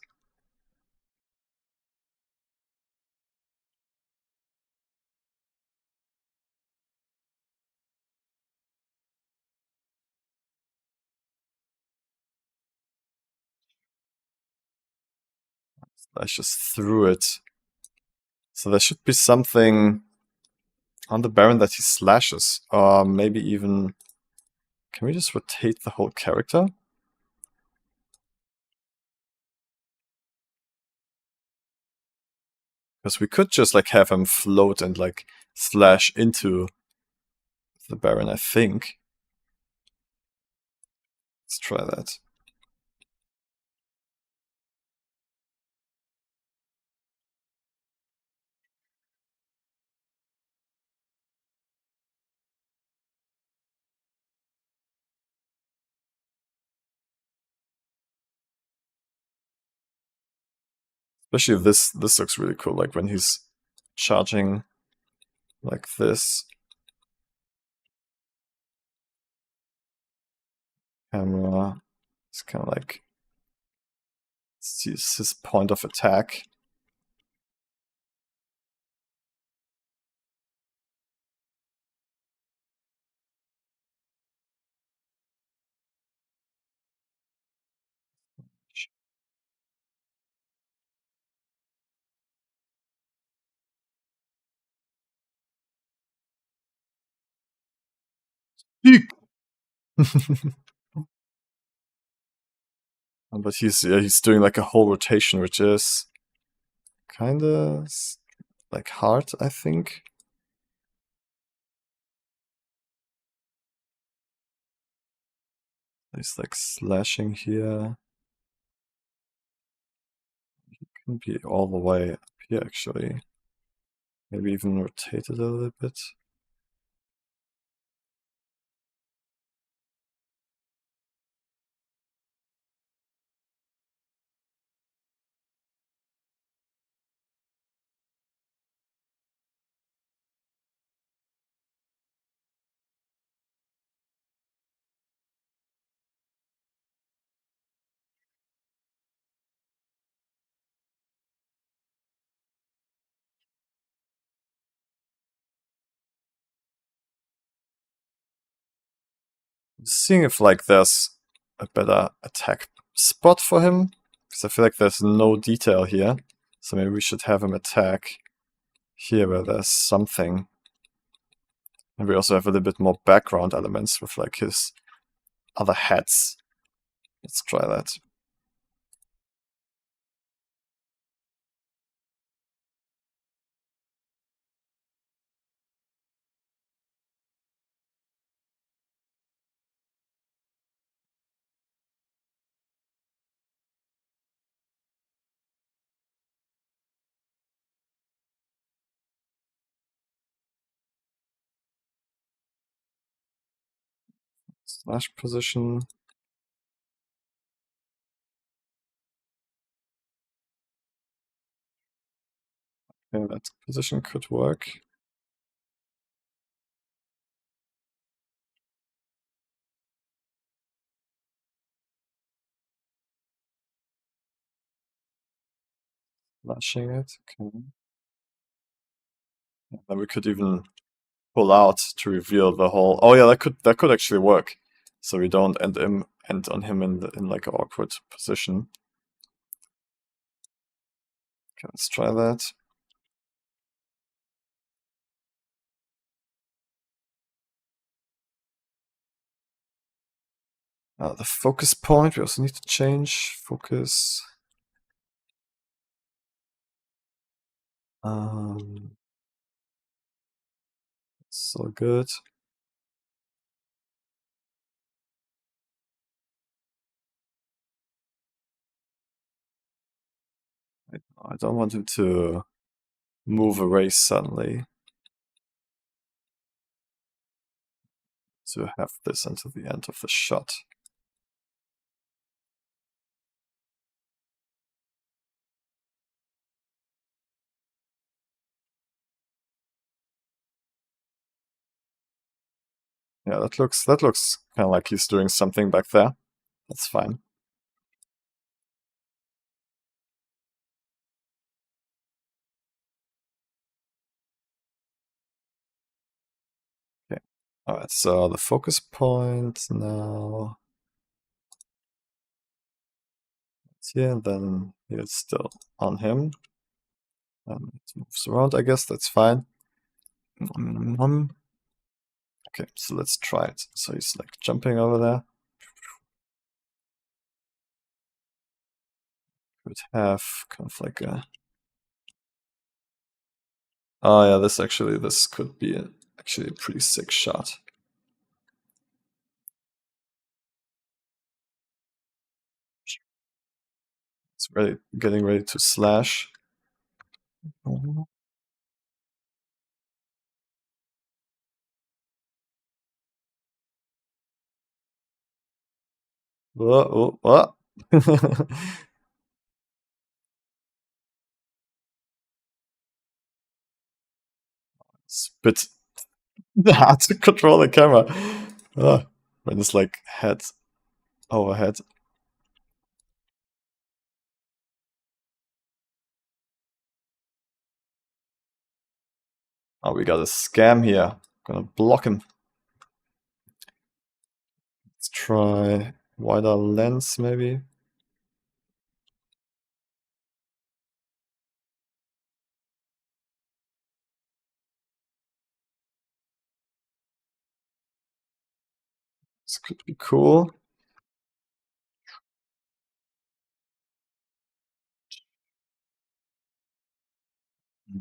Speaker 1: I just threw it. So there should be something on the Baron that he slashes. Or maybe even... Can we just rotate the whole character? Because we could just like have him float and like slash into the Baron, I think. Let's try that. Especially this looks really cool, like when he's charging like this. Camera. It's kind of like... It's his point of attack. But he's doing like a whole rotation, which is kind of like hard, I think. He's like slashing here. He can be all the way up here, actually. Maybe even rotate it a little bit. Seeing if like there's a better attack spot for him, because I feel like there's no detail here. So maybe we should have him attack here where there's something. And we also have a little bit more background elements with like his other hats. Let's try that. Slash position. Okay, that position could work. Flashing it, okay. And then we could even pull out to reveal the whole... Oh yeah, that could actually work. So we don't end on him in like an awkward position. Okay, let's try that. The focus point, we also need to change focus. So good. I don't want him to move away suddenly. to have this until the end of the shot. Yeah, that looks kind of like he's doing something back there. That's fine. Okay. All right. So the focus point now. It's here, and then it's still on him. It moves around, I guess. That's fine. Okay, so let's try it. So he's like jumping over there. Could have kind of like a. Oh yeah, this could be actually a pretty sick shot. It's really getting ready to slash. Whoa, whoa. It's a bit hard to control the camera. When it's like head overhead. Oh, we got a scam here. Gonna block him. Let's try wider lens, maybe. This could be cool.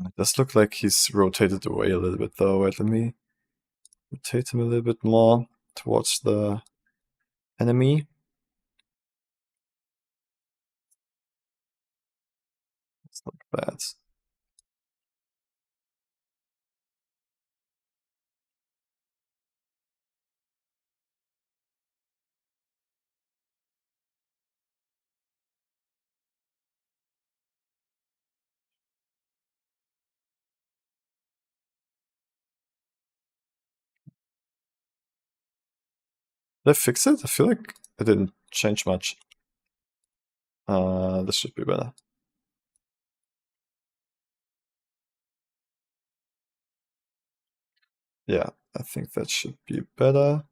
Speaker 1: It does look like he's rotated away a little bit though. Wait, let me rotate him a little bit more towards the enemy. It's not bad. Did I fix it? I feel like it didn't change much. This should be better. Yeah, I think that should be better.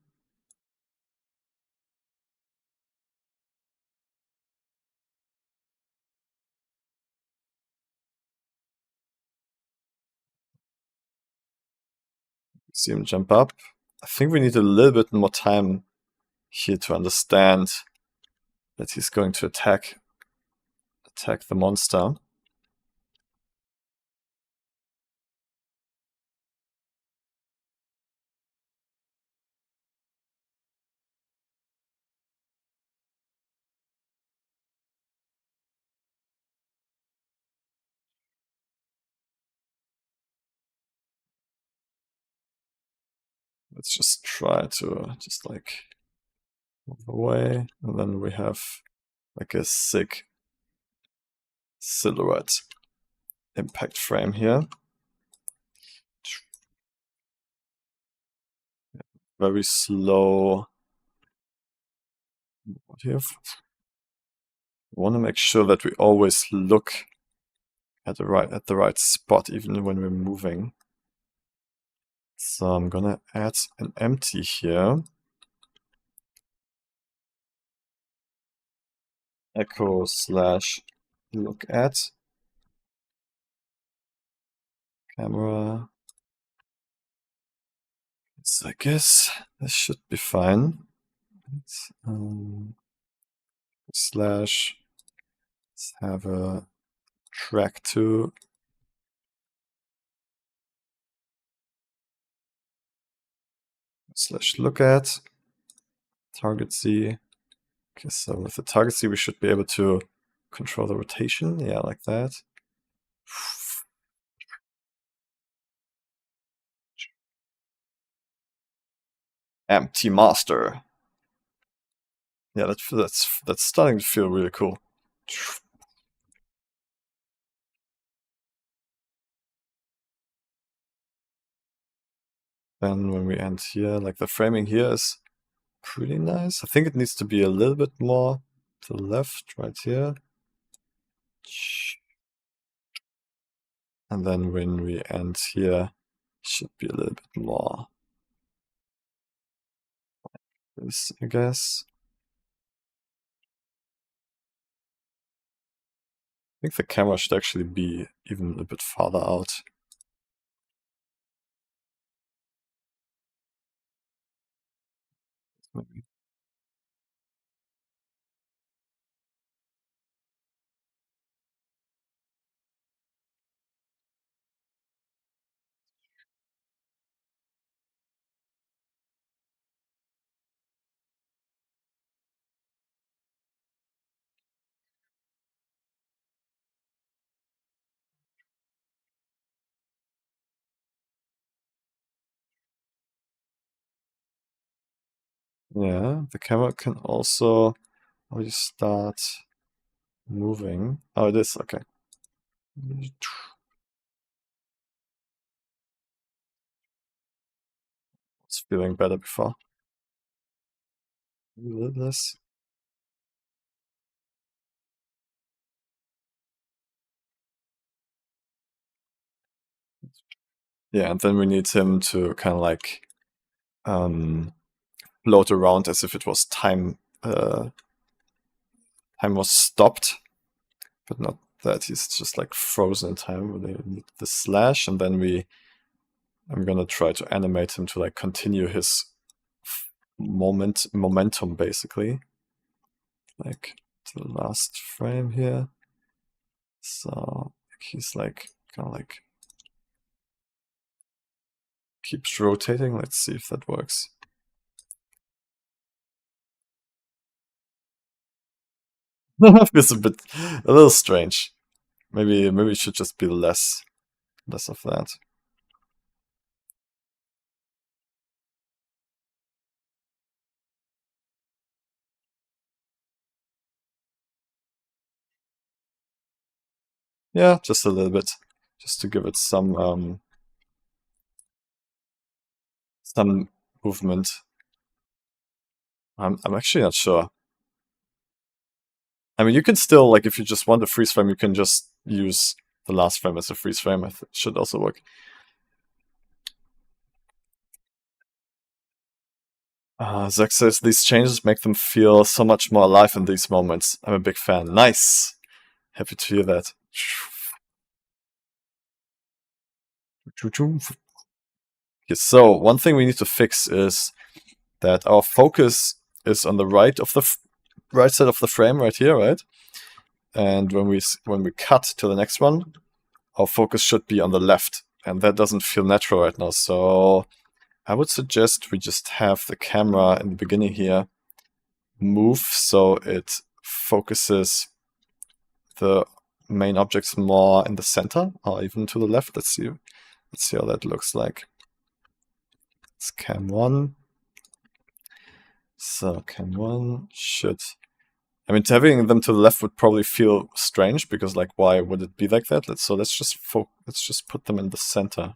Speaker 1: See him jump up. I think we need a little bit more time here to understand that he's going to attack the monster. Let's just try to just like move away, and then we have like a sick silhouette impact frame here. Very slow. What here? We want to make sure that we always look at the right spot, even when we're moving. So I'm gonna add an empty here. Echo / look at camera. So I guess this should be fine. Let's have a track to / look at target Z. Okay, so with the target Z we should be able to control the rotation, yeah, like that. Empty Master. Yeah, that's starting to feel really cool. Then when we end here, like the framing here is pretty nice. I think it needs to be a little bit more to the left, right here. And then when we end here, should be a little bit more. This, I guess. I think the camera should actually be even a bit farther out. Maybe. Yeah, the camera can also already start moving. Oh, it is, okay. It's feeling better before. A little less. Yeah, and then we need him to kind of like float around as if it was time. Time was stopped, but not that. He's just like frozen in time. We need the slash, and then I'm gonna try to animate him to like continue his momentum basically, like to the last frame here. So he's like kind of like keeps rotating. Let's see if that works. Feels a little strange. Maybe it should just be less of that. Yeah, just a little bit, just to give it some movement. I'm actually not sure. I mean, you can still, like, if you just want a freeze frame, you can just use the last frame as a freeze frame. It should also work. Zach says these changes make them feel so much more alive in these moments. I'm a big fan. Nice. Happy to hear that. Okay, so one thing we need to fix is that our focus is on the right of the right side of the frame, right here, right? And when we cut to the next one, our focus should be on the left, and that doesn't feel natural right now. So I would suggest we just have the camera in the beginning here move so it focuses the main objects more in the center or even to the left. Let's see how that looks like. It's cam 1. So cam 1 should, I mean, having them to the left would probably feel strange because, like, why would it be like that? Let's just put them in the center.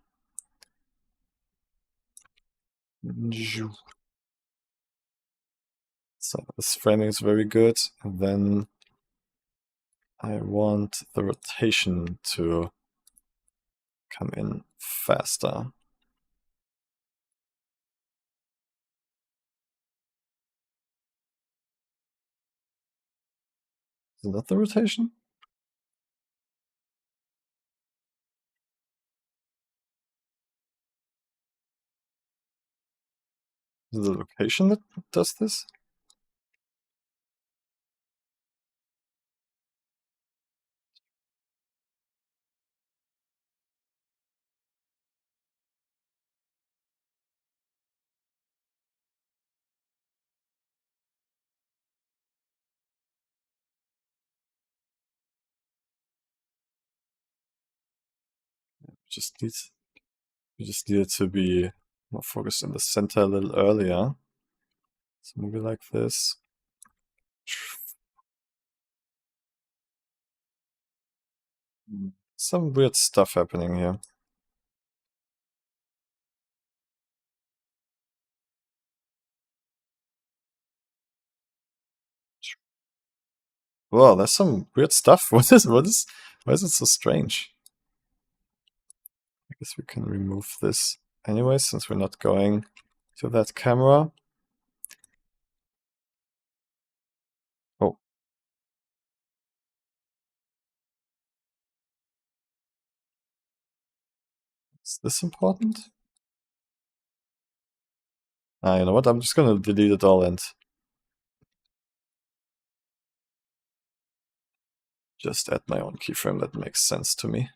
Speaker 1: So this framing is very good, and then I want the rotation to come in faster. Is that the rotation? Is it the location that does this? We just need it to be more focused in the center a little earlier. So maybe like this. Some weird stuff happening here. Whoa, there's some weird stuff. Why is it so strange? I guess we can remove this anyway, since we're not going to that camera. Oh. Is this important? You know what? I'm just gonna delete it all and just add my own keyframe. That makes sense to me.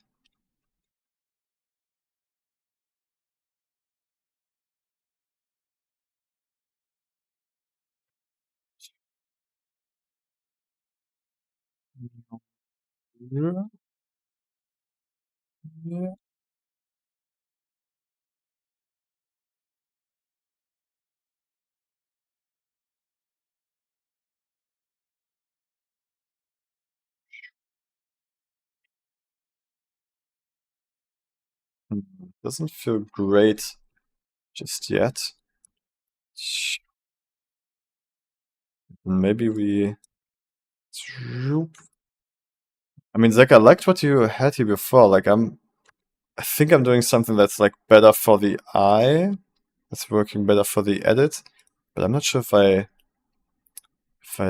Speaker 1: Yeah. Yeah. Doesn't feel great just yet. Maybe we... I mean, Zach, I liked what you had here before. Like, I think I'm doing something that's like better for the eye. That's working better for the edit. But I'm not sure if I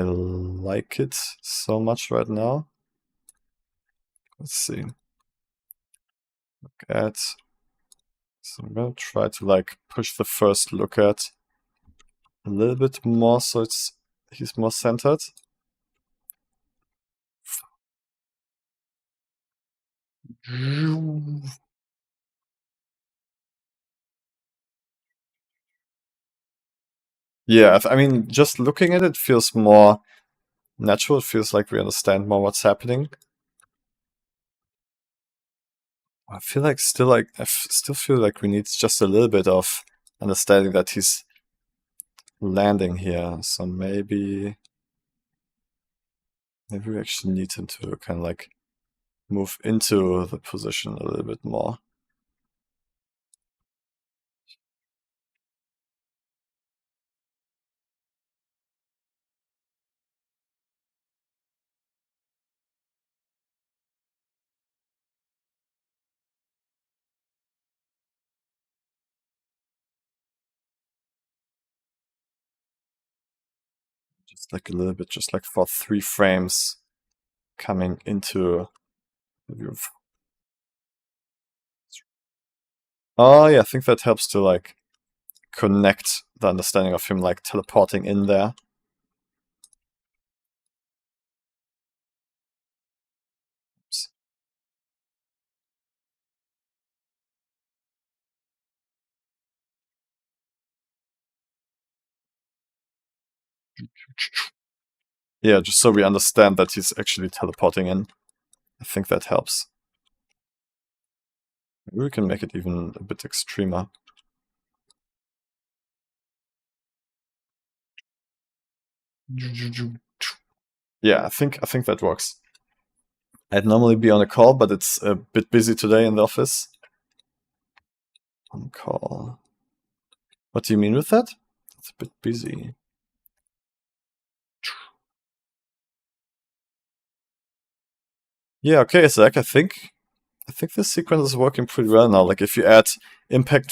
Speaker 1: like it so much right now. Let's see. Look at. So I'm gonna try to like push the first look at a little bit more so he's more centered. Yeah, I mean, just looking at it feels more natural. It feels like we understand more what's happening. I feel like I still feel like we need just a little bit of understanding that he's landing here. So maybe we actually need him to kind of like move into the position a little bit more. Just like a little bit, just like for 3 frames coming into the view. Oh yeah, I think that helps to like connect the understanding of him like teleporting in there. Oops. Yeah, just so we understand that he's actually teleporting in. I think that helps. Maybe we can make it even a bit extremer. Yeah, I think that works. I'd normally be on a call, but it's a bit busy today in the office. On call. What do you mean with that? It's a bit busy. Yeah, okay, Zach, I think this sequence is working pretty well now. Like if you add impact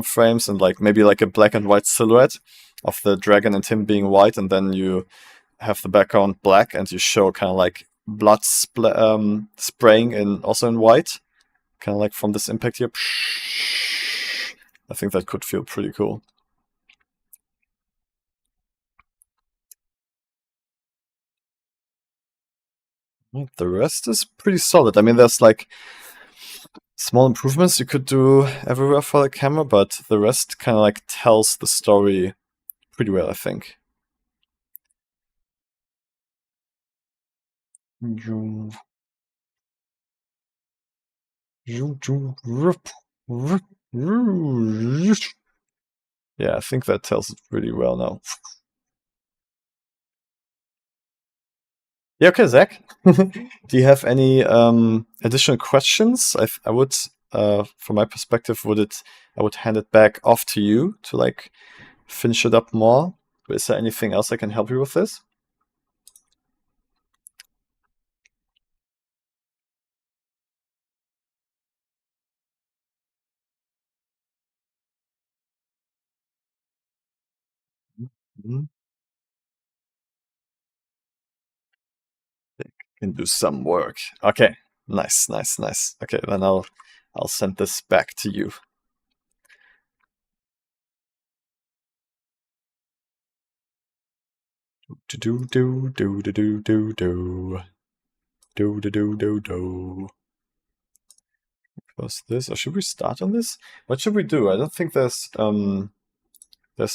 Speaker 1: frames and like maybe like a black and white silhouette of the dragon and him being white, and then you have the background black and you show kind of like blood spraying also in white, kind of like from this impact here. I think that could feel pretty cool. The rest is pretty solid. I mean, there's like small improvements you could do everywhere for the camera, but the rest kind of like tells the story pretty well, I think. Yeah, I think that tells it really well now. Yeah, okay, Zach. Do you have any additional questions? I would, from my perspective, I would hand it back off to you to like finish it up more. But is there anything else I can help you with this? Mhm. Can do some work. Okay, nice, nice, nice. Okay, then I'll send this back to you. Do do do do do do do do do do do do do. Close this, or should we start on this? What should we do? I don't think there's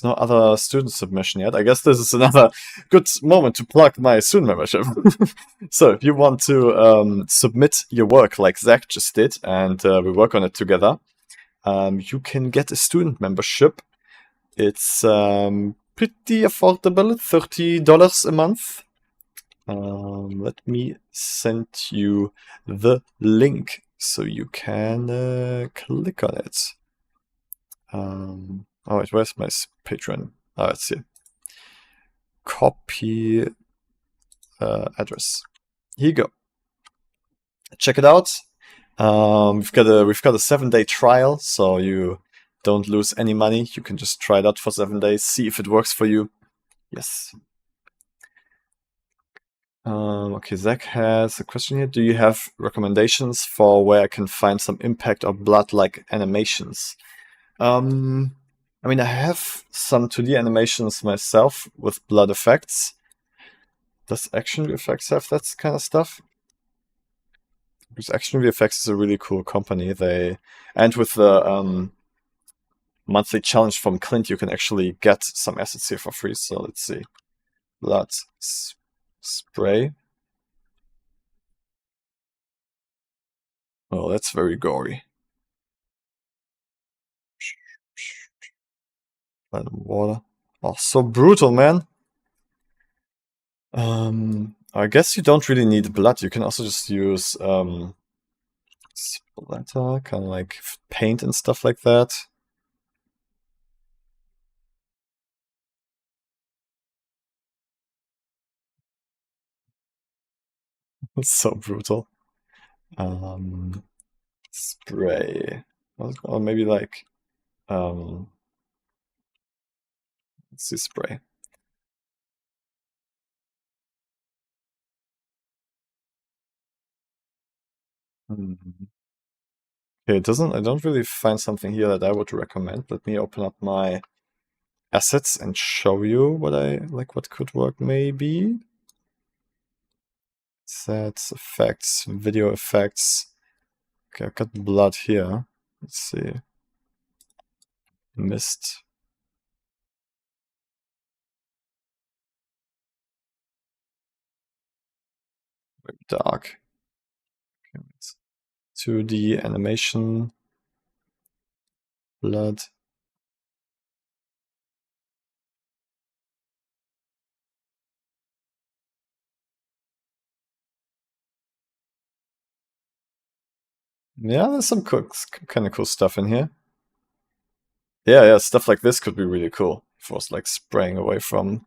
Speaker 1: no other student submission yet. I guess this is another good moment to plug my student membership. So if you want to submit your work like Zach just did, and we work on it together, you can get a student membership. It's pretty affordable, $30 a month. Let me send you the link so you can click on it. Oh wait, where's my Patreon? Oh, it's here. Copy address. Here you go. Check it out. We've got a 7-day trial, so you don't lose any money. You can just try it out for 7 days, see if it works for you. Yes. Okay, Zach has a question here. Do you have recommendations for where I can find some impact or blood-like animations? I mean, I have some 2D animations myself with blood effects. Does Action VFX have that kind of stuff? Because Action VFX is a really cool company. And with the monthly challenge from Clint, you can actually get some assets here for free. So let's see. Blood spray. Oh, that's very gory. Blood and water. Oh, so brutal, man. I guess you don't really need blood. You can also just use splatter, kind of like paint and stuff like that. It's so brutal. Spray. Or maybe like let's see, spray. Okay, I don't really find something here that I would recommend. Let me open up my assets and show you what could work maybe. Sets, effects, video effects. Okay, I've got blood here. Let's see. Mist. Very dark. Okay, 2D animation. Blood. Yeah, there's some kind of cool stuff in here. Yeah, stuff like this could be really cool. If it was like spraying away from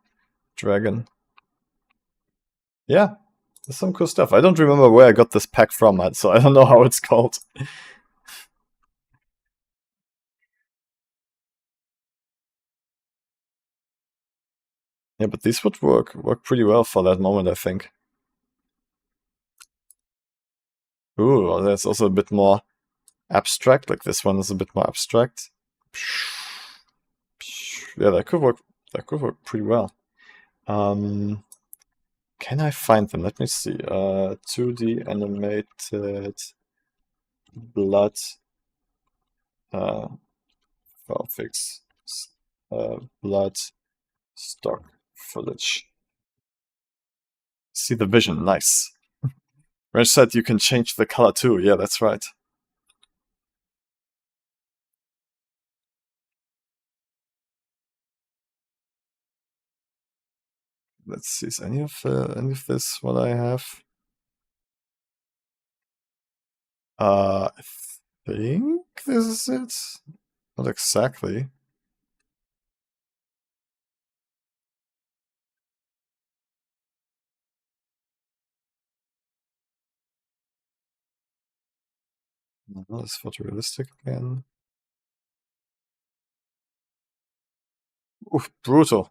Speaker 1: dragon. Yeah, there's some cool stuff. I don't remember where I got this pack from, so I don't know how it's called. Yeah, but these would work pretty well for that moment, I think. Ooh, that's also a bit more abstract. Like this one is a bit more abstract. Yeah, that could work. That could work pretty well. Can I find them? Let me see. 2D animated blood fix blood stock footage. See the vision, nice. Reg said you can change the color too. Yeah, that's right. Let's see, is any of this what I have? I think this is it. Not exactly. No, it's photorealistic again. Oof, brutal.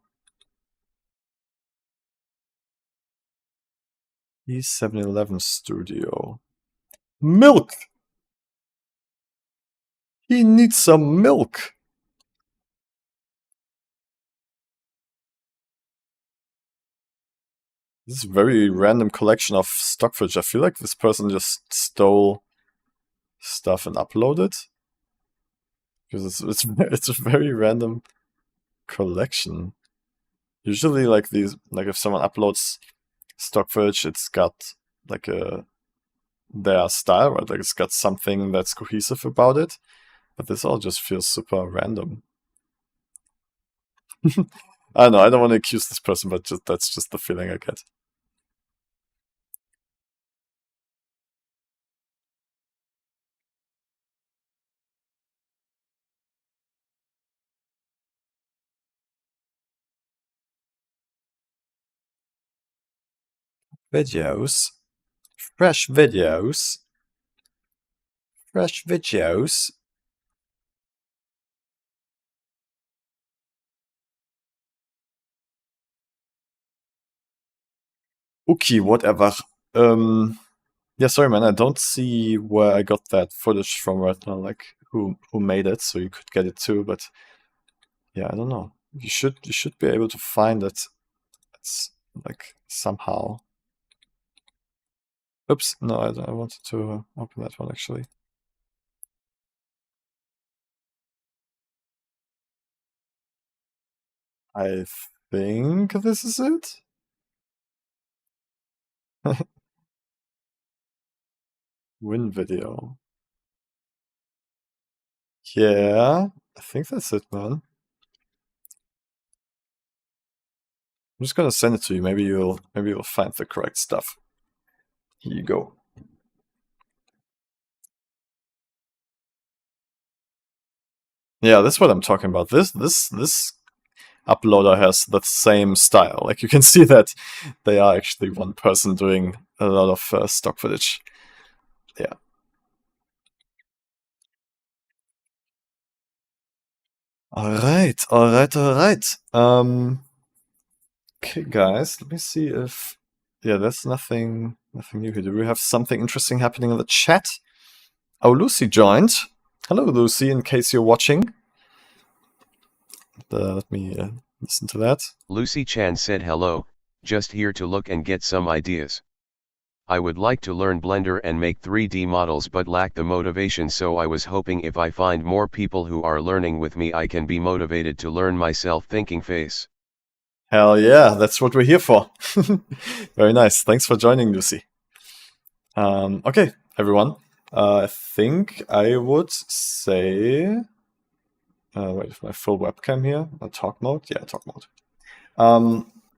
Speaker 1: E711 Studio. Milk! He needs some milk! This is a very random collection of stock footage. I feel like this person just stole stuff and uploaded. Because it's a very random collection. Usually like these, like if someone uploads stock footage, it's got like their style, right? Like it's got something that's cohesive about it. But this all just feels super random. I don't know, I don't want to accuse this person, but that's just the feeling I get. Videos. Fresh videos. Fresh videos. Okay, whatever. Yeah, sorry man, I don't see where I got that footage from right now, like who made it, so you could get it too, but yeah, I don't know. You should be able to find it. It's like somehow. Oops, no, I wanted to open that one actually. I think this is it. Win video. Yeah, I think that's it, man. I'm just gonna send it to you. Maybe you'll find the correct stuff. Here you go. Yeah, that's what I'm talking about. This uploader has the same style. Like you can see that they are actually one person doing a lot of stock footage. Yeah. All right. Okay, guys. Let me see if there's nothing new here. Do we have something interesting happening in the chat? Oh, Lucy joined. Hello, Lucy. In case you're watching, let me listen to that.
Speaker 2: Lucy Chan said hello, just here to look and get some ideas. I would like to learn Blender and make 3D models but lack the motivation, so I was hoping if I find more people who are learning with me I can be motivated to learn myself. Thinking face.
Speaker 1: Hell yeah, that's what we're here for. Very nice. Thanks for joining, Lucy. Okay, everyone. I think I would say... wait, my full webcam here. Talk mode? Yeah, talk mode.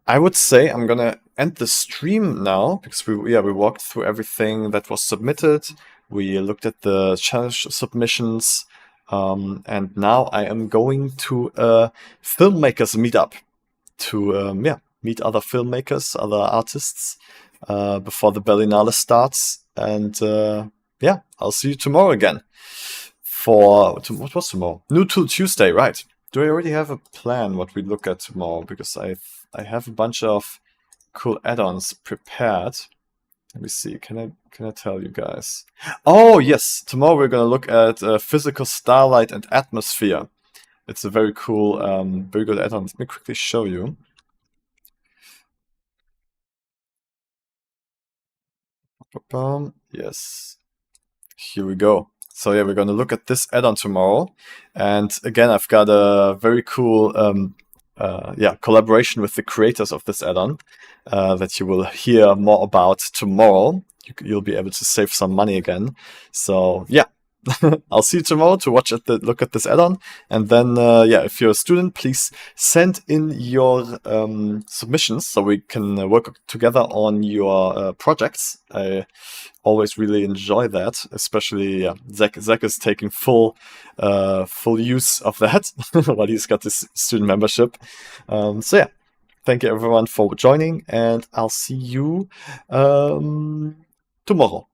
Speaker 1: I would say I'm gonna end the stream now, because we walked through everything that was submitted. We looked at the challenge submissions, and now I am going to a filmmakers meetup to meet other filmmakers, other artists before the Berlinale starts. And I'll see you tomorrow again. What was tomorrow? New Tool Tuesday, right? Do I already have a plan what we look at tomorrow? Because I have a bunch of cool add-ons prepared. Let me see. Can I tell you guys? Oh yes, tomorrow we're gonna look at Physical Starlight and Atmosphere. It's a very cool, very good add-on. Let me quickly show you. Yes, here we go. So yeah, we're going to look at this add-on tomorrow. And again, I've got a very cool collaboration with the creators of this add-on that you will hear more about tomorrow. You'll be able to save some money again. So yeah, I'll see you tomorrow to look at this add-on. And then, if you're a student, please send in your submissions so we can work together on your projects. I always really enjoy that, especially Zach is taking full use of that while he's got this student membership. Thank you everyone for joining, and I'll see you tomorrow.